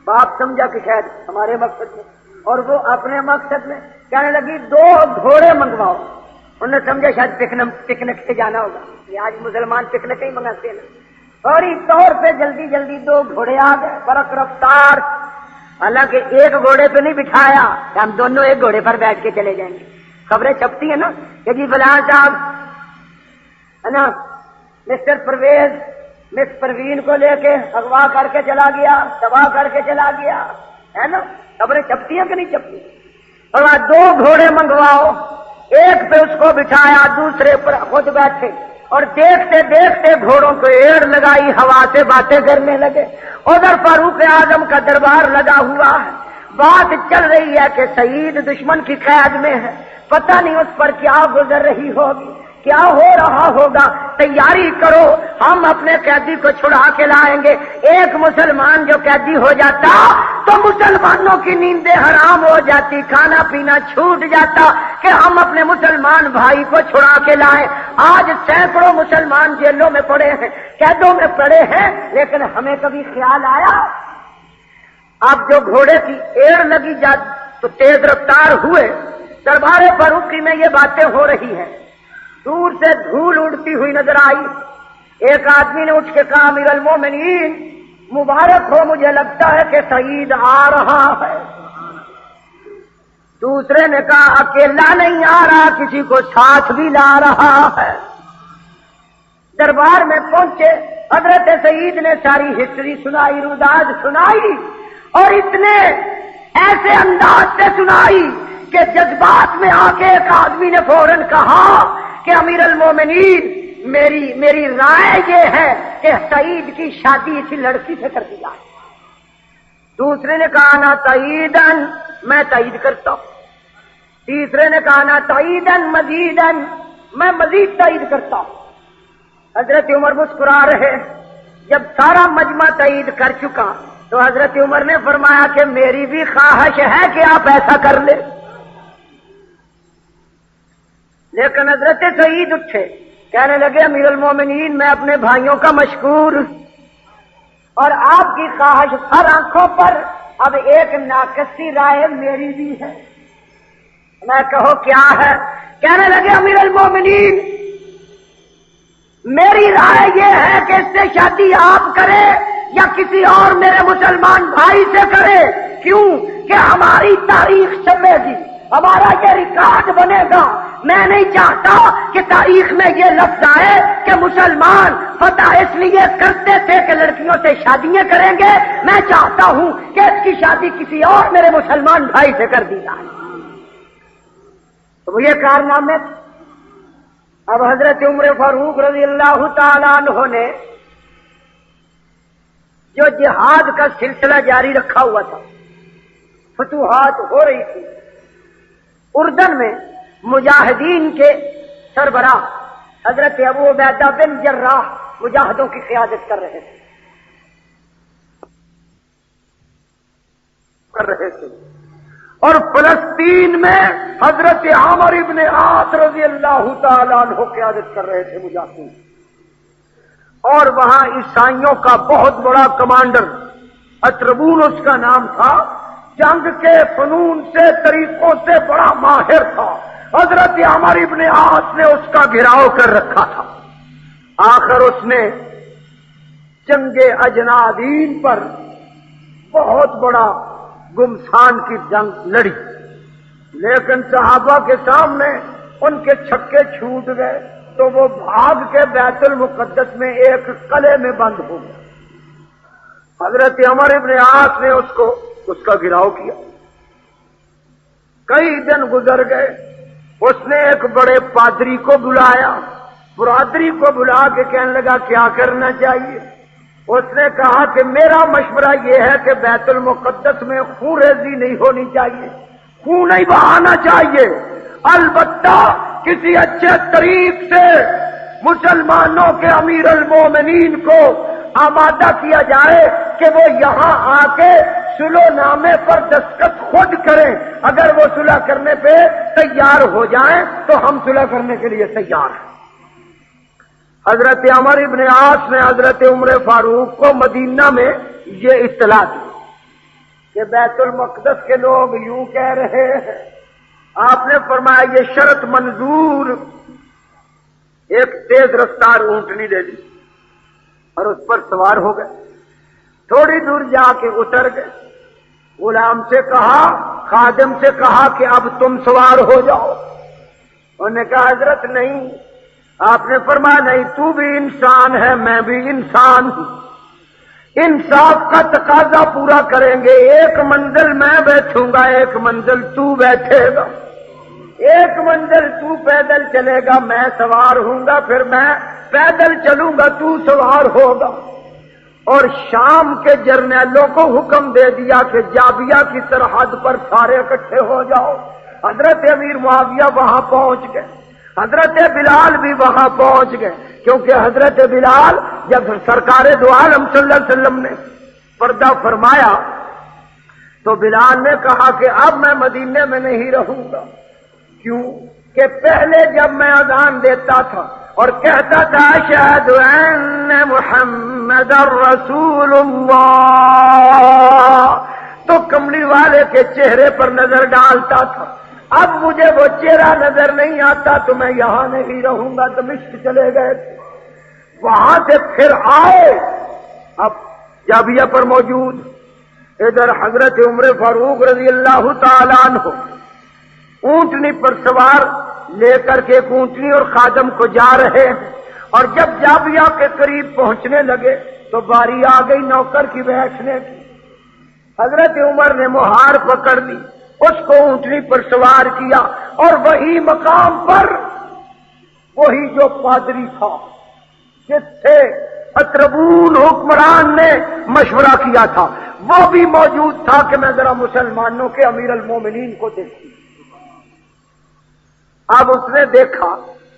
باپ سمجھا کہ شاید ہمارے مقصد میں، اور وہ اپنے مقصد میں۔ کہنے لگی 2 گھوڑے منگواؤ۔ انہوں نے سمجھا شاید پکنک سے جانا ہوگا، یہ آج مسلمان پکنک ہی منگاتے ہیں۔ فوری طور پہ جلدی جلدی 2 گھوڑے آ گئے، برق رفتار۔ حالانکہ ایک گھوڑے پہ نہیں بٹھایا کہ ہم دونوں ایک گھوڑے پر بیٹھ کے چلے جائیں گے۔ خبریں چھپتی ہیں نا کہ جی فلاں صاحب ہے نا مسٹر پرویز مس پروین کو لے کے اغوا کر کے چلا گیا، تباہ کر کے چلا گیا، ہے نا؟ خبریں چھپتی ہیں کہ نہیں چھپتی؟ اور وہاں 2 گھوڑے منگواؤ، ایک پہ اس کو بٹھایا، دوسرے پر خود بیٹھے، اور دیکھتے دیکھتے گھوڑوں کو ایڑ لگائی، ہوا سے باتیں کرنے لگے۔ ادھر فاروق اعظم کا دربار لگا ہوا ہے، بات چل رہی ہے کہ سعید دشمن کی قید میں ہے، پتہ نہیں اس پر کیا گزر رہی ہوگی، کیا ہو رہا ہوگا، تیاری کرو، ہم اپنے قیدی کو چھڑا کے لائیں گے۔ ایک مسلمان جو قیدی ہو جاتا تو مسلمانوں کی نیندیں حرام ہو جاتی، کھانا پینا چھوٹ جاتا کہ ہم اپنے مسلمان بھائی کو چھڑا کے لائیں۔ آج سینکڑوں مسلمان جیلوں میں پڑے ہیں، قیدوں میں پڑے ہیں، لیکن ہمیں کبھی خیال آیا؟ اب جو گھوڑے کی ایڑ لگی جاتی تو تیز رفتار ہوئے، دربار فاروقی میں یہ باتیں ہو رہی ہیں، دور سے دھول اڑتی ہوئی نظر آئی۔ ایک آدمی نے اٹھ کے کہا امیر المومنین مبارک ہو، مجھے لگتا ہے کہ سعید آ رہا ہے۔ دوسرے نے کہا اکیلا نہیں آ رہا، کسی کو ساتھ بھی لا رہا ہے۔ دربار میں پہنچے، حضرت سعید نے ساری ہسٹری سنائی، روداد سنائی، اور اتنے ایسے انداز سے سنائی کہ جذبات میں آ کے ایک آدمی نے فوراً کہا کہ امیر المومنین میری رائے یہ ہے کہ سعید کی شادی اسی لڑکی سے کر دی جائے۔ دوسرے نے کہا نا تائیدن، میں تائید کرتا ہوں۔ تیسرے نے کہا نا تائیدن مزیدن، میں مزید تائید کرتا ہوں۔ حضرت عمر مسکرا رہے۔ جب سارا مجمع تائید کر چکا تو حضرت عمر نے فرمایا کہ میری بھی خواہش ہے کہ آپ ایسا کر لیں۔ لیکن حضرت سعید اٹھے، کہنے لگے امیر المومنین میں اپنے بھائیوں کا مشکور، اور آپ کی خواہش ہر آنکھوں پر، اب ایک ناقص سی رائے میری بھی ہے۔ میں کہو کیا ہے؟ کہنے لگے امیر المومنین میری رائے یہ ہے کہ اس سے شادی آپ کریں یا کسی اور میرے مسلمان بھائی سے کرے۔ کیوں کہ ہماری تاریخ چلے گی، ہمارا یہ ریکارڈ بنے گا۔ میں نہیں چاہتا کہ تاریخ میں یہ لفظ آئے کہ مسلمان فتح اس لیے کرتے تھے کہ لڑکیوں سے شادیاں کریں گے، میں چاہتا ہوں کہ اس کی شادی کسی اور میرے مسلمان بھائی سے کر دی جائے۔ تو یہ کارنامے۔ اب حضرت عمر فاروق رضی اللہ تعالیٰ عنہ نے جو جہاد کا سلسلہ جاری رکھا ہوا تھا، فتوحات ہو رہی تھی، اردن میں مجاہدین کے سربراہ حضرت ابو عبیدہ بن جراح مجاہدوں کی قیادت کر رہے تھے، اور فلسطین میں حضرت عامر ابن عاص رضی اللہ تعالیٰ عنہ قیادت کر رہے تھے مجاہدین، اور وہاں عیسائیوں کا بہت بڑا کمانڈر اطربون اس کا نام تھا، جنگ کے فنون سے طریقوں سے بڑا ماہر تھا۔ حضرت عامر ابن عاص نے اس کا گھیراؤ کر رکھا تھا۔ آخر اس نے جنگ اجنادین پر بہت بڑا گمسان کی جنگ لڑی، لیکن صحابہ کے سامنے ان کے چھکے چھوٹ گئے تو وہ بھاگ کے بیت المقدس میں ایک قلعے میں بند ہو گئے۔ حضرت عمر ابن عاص نے اس کا گھیراؤ کیا۔ کئی دن گزر گئے، اس نے ایک بڑے پادری کو بلایا، برادری کو بلا کے کہنے لگا کیا کرنا چاہیے؟ اس نے کہا کہ میرا مشورہ یہ ہے کہ بیت المقدس میں خون ریزی نہیں ہونی چاہیے، خون نہیں بہانا چاہیے، البتہ کسی اچھے طریق سے مسلمانوں کے امیر المومنین کو آمادہ کیا جائے کہ وہ یہاں آ کے صلح نامے پر دستخط خود کریں، اگر وہ صلح کرنے پہ تیار ہو جائیں تو ہم صلح کرنے کے لیے تیار ہیں۔ حضرت عمر ابن عاص نے حضرت عمر فاروق کو مدینہ میں یہ اطلاع دی کہ بیت المقدس کے لوگ یوں کہہ رہے ہیں۔ آپ نے فرمایا یہ شرط منظور۔ ایک تیز رفتار اونٹنی دے دی اور اس پر سوار ہو گئے، تھوڑی دور جا کے اتر گئے، غلام سے کہا، خادم سے کہا کہ اب تم سوار ہو جاؤ۔ انہوں نے کہا حضرت نہیں۔ آپ نے فرمایا نہیں، تو بھی انسان ہے میں بھی انسان ہوں، انصاف کا تقاضا پورا کریں گے. ایک منزل میں بیٹھوں گا، ایک منزل تو بیٹھے گا. ایک منزل تو پیدل چلے گا، میں سوار ہوں گا، پھر میں پیدل چلوں گا، تو سوار ہوگا. اور شام کے جرنیلوں کو حکم دے دیا کہ جابیہ کی سرحد پر سارے اکٹھے ہو جاؤ. حضرت امیر معاویہ وہاں پہنچ گئے، حضرت بلال بھی وہاں پہنچ گئے، کیونکہ حضرت بلال جب سرکار دو عالم صلی اللہ علیہ وسلم نے پردہ فرمایا تو بلال نے کہا کہ اب میں مدینے میں نہیں رہوں گا. کیوں کہ پہلے جب میں اذان دیتا تھا اور کہتا تھا اشہد ان محمد رسول اللہ تو کملی والے کے چہرے پر نظر ڈالتا تھا. اب مجھے وہ چہرہ نظر نہیں آتا تو میں یہاں نہیں رہوں گا. دمشق چلے گئے تھے، وہاں سے پھر آئے، اب جابیہ پر موجود. ادھر حضرت عمر فاروق رضی اللہ تعالیٰ عنہ اونٹنی پر سوار لے کر کے ایک اونٹنی اور خادم کو جا رہے ہیں، اور جب جابیہ کے قریب پہنچنے لگے تو باری آ گئی نوکر کی بیٹھنے کی. حضرت عمر نے مہار پکڑ لی، اس کو اونٹنی پر سوار کیا، اور وہی مقام پر وہی جو پادری تھا جس سے اطربون حکمران نے مشورہ کیا تھا وہ بھی موجود تھا کہ میں ذرا مسلمانوں کے امیر المومنین کو دیکھوں. اب اس نے دیکھا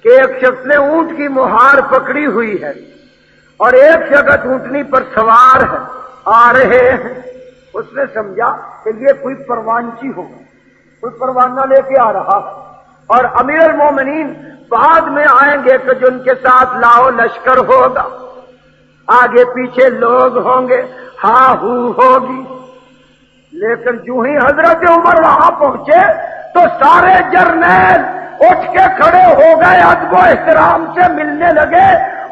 کہ ایک شخص نے اونٹ کی مہار پکڑی ہوئی ہے اور ایک شخص اونٹنی پر سوار ہے، آ رہے ہیں. اس نے سمجھا کہ یہ کوئی پروانچی ہوگا، کوئی پروانہ لے کے آ رہا ہے، اور امیر المومنین بعد میں آئیں گے کہ جو ان کے ساتھ لاؤ لشکر ہوگا، آگے پیچھے لوگ ہوں گے، ہاں ہو ہوگی. لیکن جو ہی حضرت عمر وہاں پہنچے تو سارے جرنیل اٹھ کے کھڑے ہو گئے، ادب و احترام سے ملنے لگے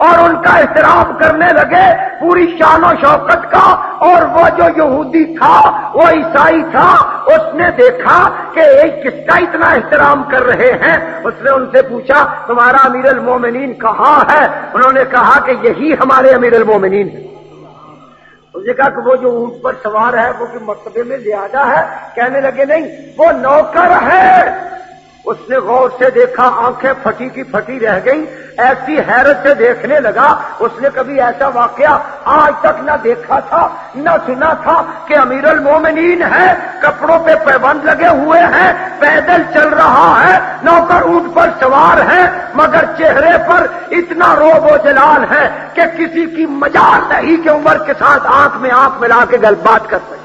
اور ان کا احترام کرنے لگے پوری شان و شوکت کا. اور وہ جو یہودی تھا، وہ عیسائی تھا، اس نے دیکھا کہ کس کا اتنا احترام کر رہے ہیں. اس نے ان سے پوچھا تمہارا امیر المومنین کہاں ہے؟ انہوں نے کہا کہ یہی ہمارے امیر المومنین ہے. اس نے کہا کہ وہ جو اونٹ پر سوار ہے وہ کہ مرتبے میں زیادہ ہے؟ کہنے لگے نہیں، وہ نوکر ہے. اس نے غور سے دیکھا، آنکھیں پھٹی کی پھٹی رہ گئی، ایسی حیرت سے دیکھنے لگا. اس نے کبھی ایسا واقعہ آج تک نہ دیکھا تھا نہ سنا تھا کہ امیر المومنین ہے، کپڑوں پہ پیبند لگے ہوئے ہیں، پیدل چل رہا ہے، نوکر اونٹ پر سوار ہے، مگر چہرے پر اتنا روب و جلال ہے کہ کسی کی مجال نہیں کہ عمر کے ساتھ آنکھ میں آنکھ ملا کے گل بات کر سکے.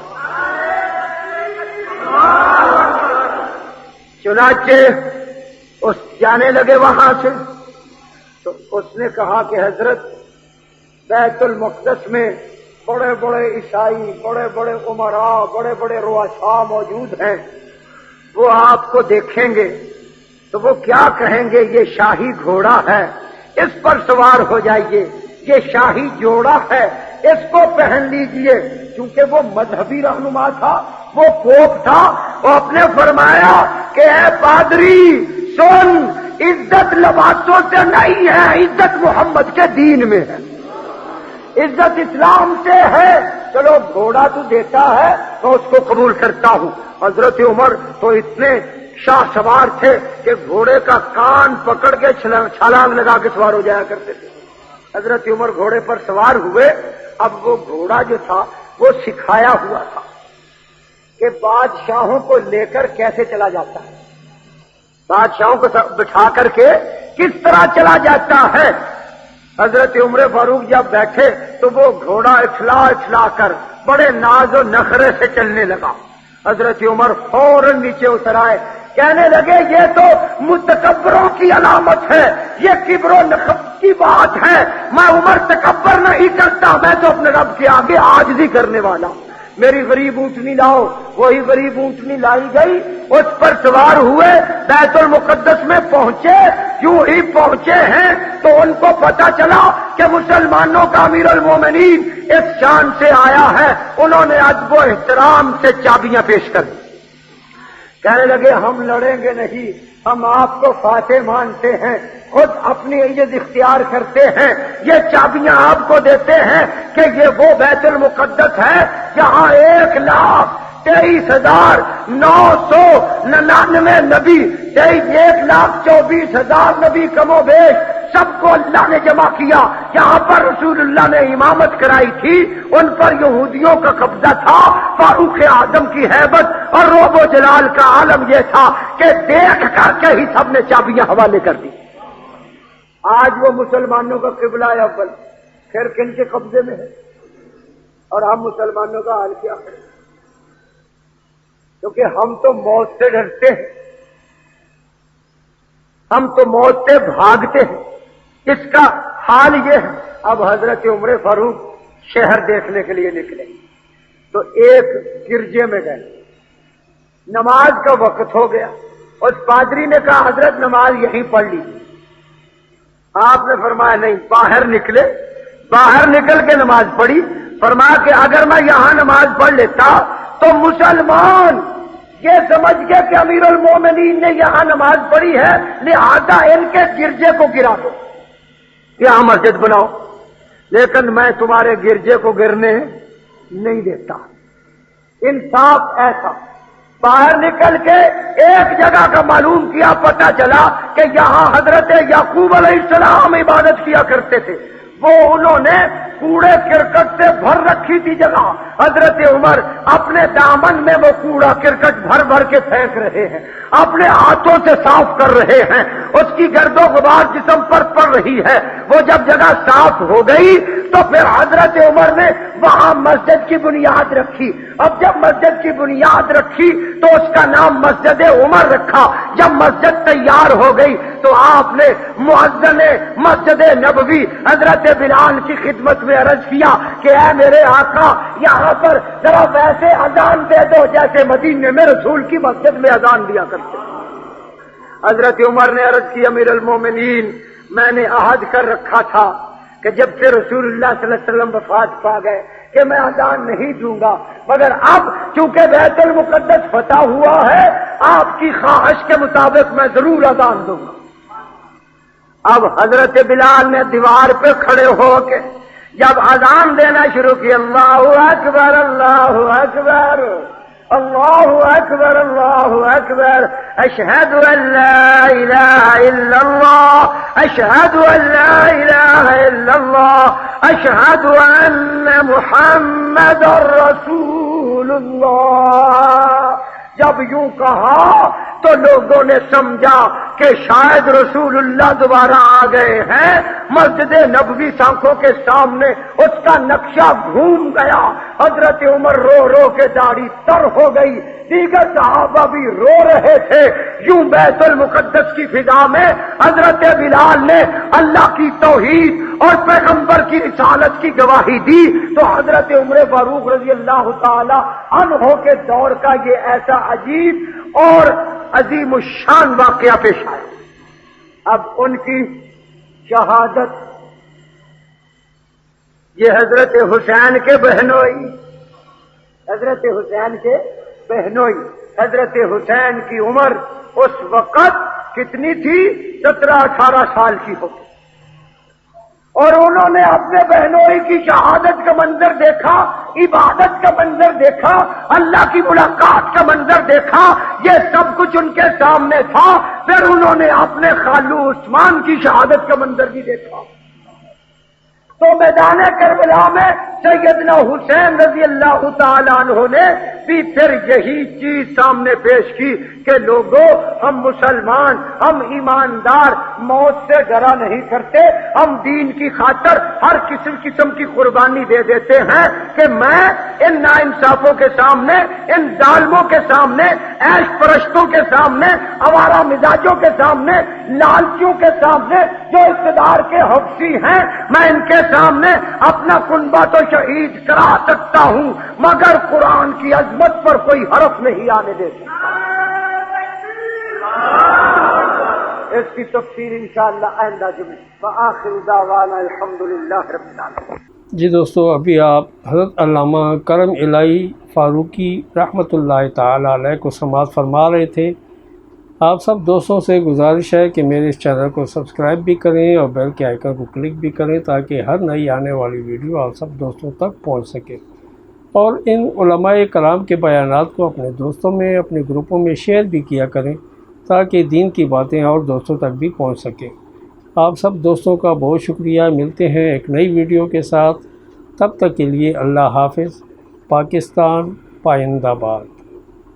چنانچہ اس جانے لگے وہاں سے. تو اس نے کہا کہ حضرت بیت المقدس میں بڑے بڑے عیسائی، بڑے بڑے امراء، بڑے بڑے رؤساء موجود ہیں، وہ آپ کو دیکھیں گے تو وہ کیا کہیں گے، یہ شاہی گھوڑا ہے، اس پر سوار ہو جائیے، یہ شاہی جوڑا ہے، اس کو پہن لیجئے. کیونکہ وہ مذہبی رہنما تھا، وہ پوپ تھا. وہ اپنے فرمایا کہ اے پادری سن، عزت لباسوں سے نہیں ہے، عزت محمد کے دین میں ہے، عزت اسلام سے ہے. چلو گھوڑا تو دیتا ہے تو اس کو قبول کرتا ہوں. حضرت عمر تو اتنے شاہ سوار تھے کہ گھوڑے کا کان پکڑ کے چھلانگ لگا کے سوار ہو جایا کرتے تھے. حضرت عمر گھوڑے پر سوار ہوئے. اب وہ گھوڑا جو تھا وہ سکھایا ہوا تھا کہ بادشاہوں کو لے کر کیسے چلا جاتا ہے، بادشاہوں کو بٹھا کر کے کس طرح چلا جاتا ہے. حضرت عمر فاروق جب بیٹھے تو وہ گھوڑا اچھلا اچھلا کر بڑے ناز و نخرے سے چلنے لگا. حضرت عمر فوراً نیچے اتر آئے، کہنے لگے یہ تو متکبروں کی علامت ہے، یہ کبر و نخوت کی بات ہے. میں عمر تکبر نہیں کرتا، میں تو اپنے رب کے آگے عاجزی کرنے والا. میری غریب اونٹنی لاؤ. وہی غریب اونٹنی لائی گئی، اس پر سوار ہوئے، بیت المقدس میں پہنچے. یوں ہی پہنچے ہیں تو ان کو پتا چلا کہ مسلمانوں کا امیر المومنین اس شان سے آیا ہے. انہوں نے ادب و احترام سے چابیاں پیش کر دی. کہنے لگے ہم لڑیں گے نہیں، ہم آپ کو فاتح مانتے ہیں، خود اپنی عزت اختیار کرتے ہیں، یہ چابیاں آپ کو دیتے ہیں کہ یہ وہ بیت المقدس ہے جہاں 1,23,999 نبی، 1,24,000 نبی کم و بیش سب کو اللہ نے جمع کیا، جہاں پر رسول اللہ نے امامت کرائی تھی ان پر یہودیوں کا قبضہ تھا، فاروق اعظم کی ہیبت اور روب و جلال کا عالم یہ تھا کہ دیکھ کر کے ہی سب نے چابیاں حوالے کر دی۔ آج وہ مسلمانوں کا قبلہ اول پھر کن کے قبضے میں ہے، اور ہم مسلمانوں کا حال کیا ہے؟ کیونکہ ہم تو موت سے ڈرتے ہیں، ہم تو موت سے بھاگتے ہیں۔ اس کا حال یہ ہے۔ اب حضرت عمر فاروق شہر دیکھنے کے لیے نکلے تو ایک گرجے میں گئے، نماز کا وقت ہو گیا، اس پادری نے کہا حضرت نماز یہیں پڑھ لیجیے۔ آپ نے فرمایا نہیں، باہر نکلے، باہر نکل کے نماز پڑھی۔ فرمایا کہ اگر میں یہاں نماز پڑھ لیتا تو مسلمان یہ سمجھ گئے کہ امیر المومنین نے یہاں نماز پڑھی ہے، لہذا ان کے گرجے کو گرا دو، یہاں مسجد بناؤ، لیکن میں تمہارے گرجے کو گرنے نہیں دیتا۔ انصاف ایسا۔ باہر نکل کے ایک جگہ کا معلوم کیا، پتہ چلا کہ یہاں حضرت یعقوب علیہ السلام عبادت کیا کرتے تھے۔ وہ انہوں نے کوڑے کرکٹ سے بھر رکھی تھی جگہ، حضرت عمر اپنے دامن میں وہ کوڑا کرکٹ بھر بھر کے پھینک رہے ہیں، اپنے ہاتھوں سے صاف کر رہے ہیں، اس کی گرد و غبار جسم پر پڑ رہی ہے۔ وہ جب جگہ صاف ہو گئی تو پھر حضرت عمر نے وہاں مسجد کی بنیاد رکھی۔ اب جب مسجد کی بنیاد رکھی تو اس کا نام مسجد عمر رکھا۔ جب مسجد تیار ہو گئی تو آپ نے مؤذن مسجد نبوی حضرت بلال کی خدمت میں عرض کیا کہ اے میرے آقا، یہاں پر ذرا ویسے اذان دے دو جیسے مدینے میں رسول کی مسجد میں اذان دیا کرتے۔ حضرت عمر نے عرض کی امیر المومنین، میں نے عہد کر رکھا تھا کہ جب سے رسول اللہ صلی اللہ علیہ وسلم وفات پا گئے کہ میں اذان نہیں دوں گا، مگر اب چونکہ بیت المقدس فتح ہوا ہے آپ کی خواہش کے مطابق میں ضرور اذان دوں گا۔ اب حضرت بلال نے دیوار پہ کھڑے ہو کے جب اذان دینا شروع کی، اللہ اکبر اللہ اکبر اللہ اکبر اللہ اکبر، اشہد ان لا الہ الا اللہ اشہد ان لا الہ الا اللہ اشہد ان محمد رسول اللہ، جب یوں کہا تو لوگوں نے سمجھا کہ شاید رسول اللہ دوبارہ آ گئے ہیں۔ مسجد نبوی آنکھوں کے سامنے اس کا نقشہ گھوم گیا۔ حضرت عمر رو رو کے داڑھی تر ہو گئی، دیگر صحابہ بھی رو رہے تھے۔ یوں بیت المقدس کی فضا میں حضرت بلال نے اللہ کی توحید اور پیغمبر کی رسالت کی گواہی دی تو حضرت عمر فاروق رضی اللہ تعالی عنہ کے دور کا یہ ایسا عجیب اور عظیم الشان واقعہ پیش آیا۔ اب ان کی شہادت، یہ حضرت حسین کے بہنوئی، حضرت حسین کے بہنوئی، حضرت حسین کی عمر اس وقت کتنی تھی؟ 17-18 سال کی ہوگی، اور انہوں نے اپنے بہنوئی کی شہادت کا منظر دیکھا، عبادت کا منظر دیکھا، اللہ کی ملاقات کا منظر دیکھا، یہ سب کچھ ان کے سامنے تھا۔ پھر انہوں نے اپنے خالو عثمان کی شہادت کا منظر بھی دیکھا تو میدان کربلا میں سیدنا حسین رضی اللہ تعالیٰ عنہ نے بھی پھر یہی چیز سامنے پیش کی کہ لوگوں، ہم مسلمان، ہم ایماندار موت سے ڈرا نہیں کرتے، ہم دین کی خاطر ہر قسم کی قربانی دے دیتے ہیں کہ میں ان ناانصافوں کے سامنے، ان ظالموں کے سامنے، عیش پرستوں کے سامنے، آوارہ مزاجوں کے سامنے، لالچیوں کے سامنے جو اقتدار کے حفظی ہیں، میں ان کے سامنے اپنا کنبہ تو شہید کرا سکتا ہوں مگر قرآن کی عظمت پر کوئی حرف نہیں آنے دے سکتا۔ اس کی تفسیر انشاءاللہ آئندہ جمعہ۔ وآخر دعوانا الحمدللہ رب العالمین۔ جی دوستو، ابھی آپ حضرت علامہ کرم الہی فاروقی رحمۃ اللہ تعالیٰ علیہ کو سماعت فرما رہے تھے۔ آپ سب دوستوں سے گزارش ہے کہ میرے اس چینل کو سبسکرائب بھی کریں اور بیل کے آئیکن کو کلک بھی کریں تاکہ ہر نئی آنے والی ویڈیو آپ سب دوستوں تک پہنچ سکے، اور ان علماء کرام کے بیانات کو اپنے دوستوں میں، اپنے گروپوں میں شیئر بھی کیا کریں تاکہ دین کی باتیں اور دوستوں تک بھی پہنچ سکیں۔ آپ سب دوستوں کا بہت شکریہ۔ ملتے ہیں ایک نئی ویڈیو کے ساتھ، تب تک کے لیے اللہ حافظ۔ پاکستان پائندہ باد۔